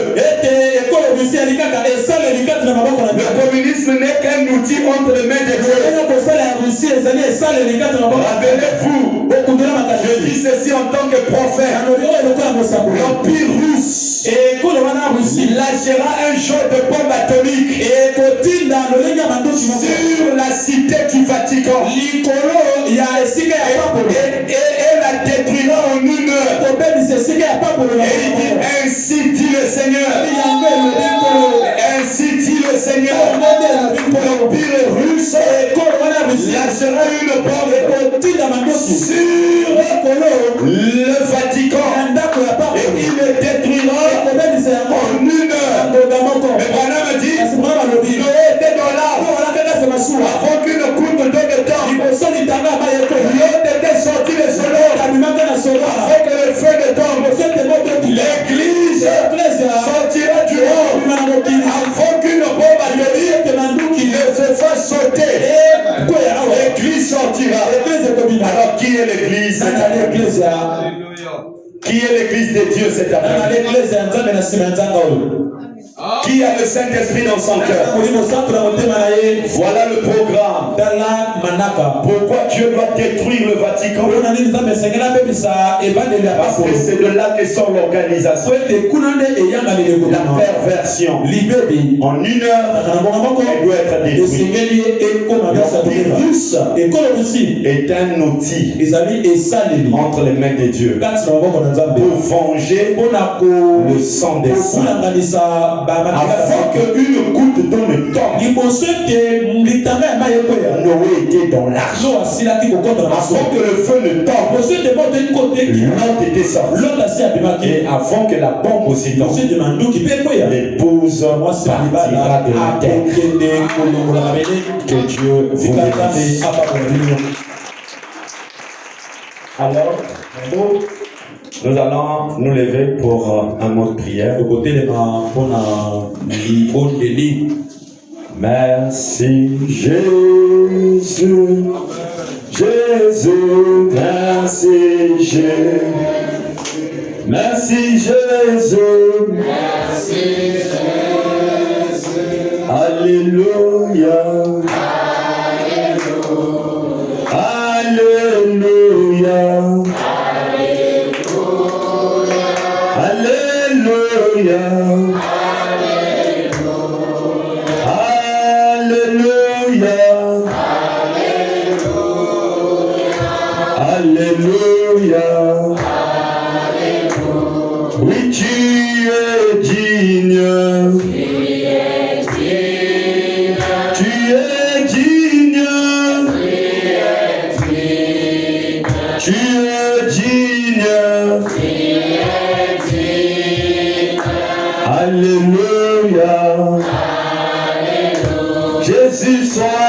Le communisme n'est qu'un outil entre les mains de Dieu. Rappelez-vous, je dis ceci en tant que prophète. L'Empire russe lâchera un jour de bombe atomique sur la cité du Vatican et la détruira en une heure. Et il dit, ainsi dit le Seigneur. Ainsi dit le Seigneur. L'Empire mettra une bombe sur le Vatican et il le détruira en une heure. Mais Branham dit, Noé était dans l'arbre avant qu'une goutte d'eau ne tombe. L'eau était sortie de son eau avant que le feu ne tombe. L'église sortira du haut avant qu'une bombe atomique ne se fasse sauter. L'église sortira. Alors qui est l'église? Qui est l'église de Dieu cet après-midi? Qui a le Saint-Esprit dans son cœur? Voilà le programme. Pourquoi Dieu doit détruire le Vatican? Parce que c'est de là que sort l'organisation. La perversion. En une heure, elle doit être détruite. Le virus est un outil entre les mains de Dieu pour venger le sang des saints. Avant qu'une goutte d'eau ne tombe, Noé était dans l'arche. Avant que le feu ne tombe, l'eau était sortie. Et avant que la bombe aussi tombe, l'épouse partira de la terre. Que Dieu vous bénisse. Alors, nous allons nous lever pour un mot de prière. Merci Jésus, Jésus, merci Jésus, merci Jésus, merci Jésus, Alléluia, Alléluia, Alléluia, Alléluia. Oui, tu es digne. Tu es digne. Tu es digne. Alléluia. Jésus soit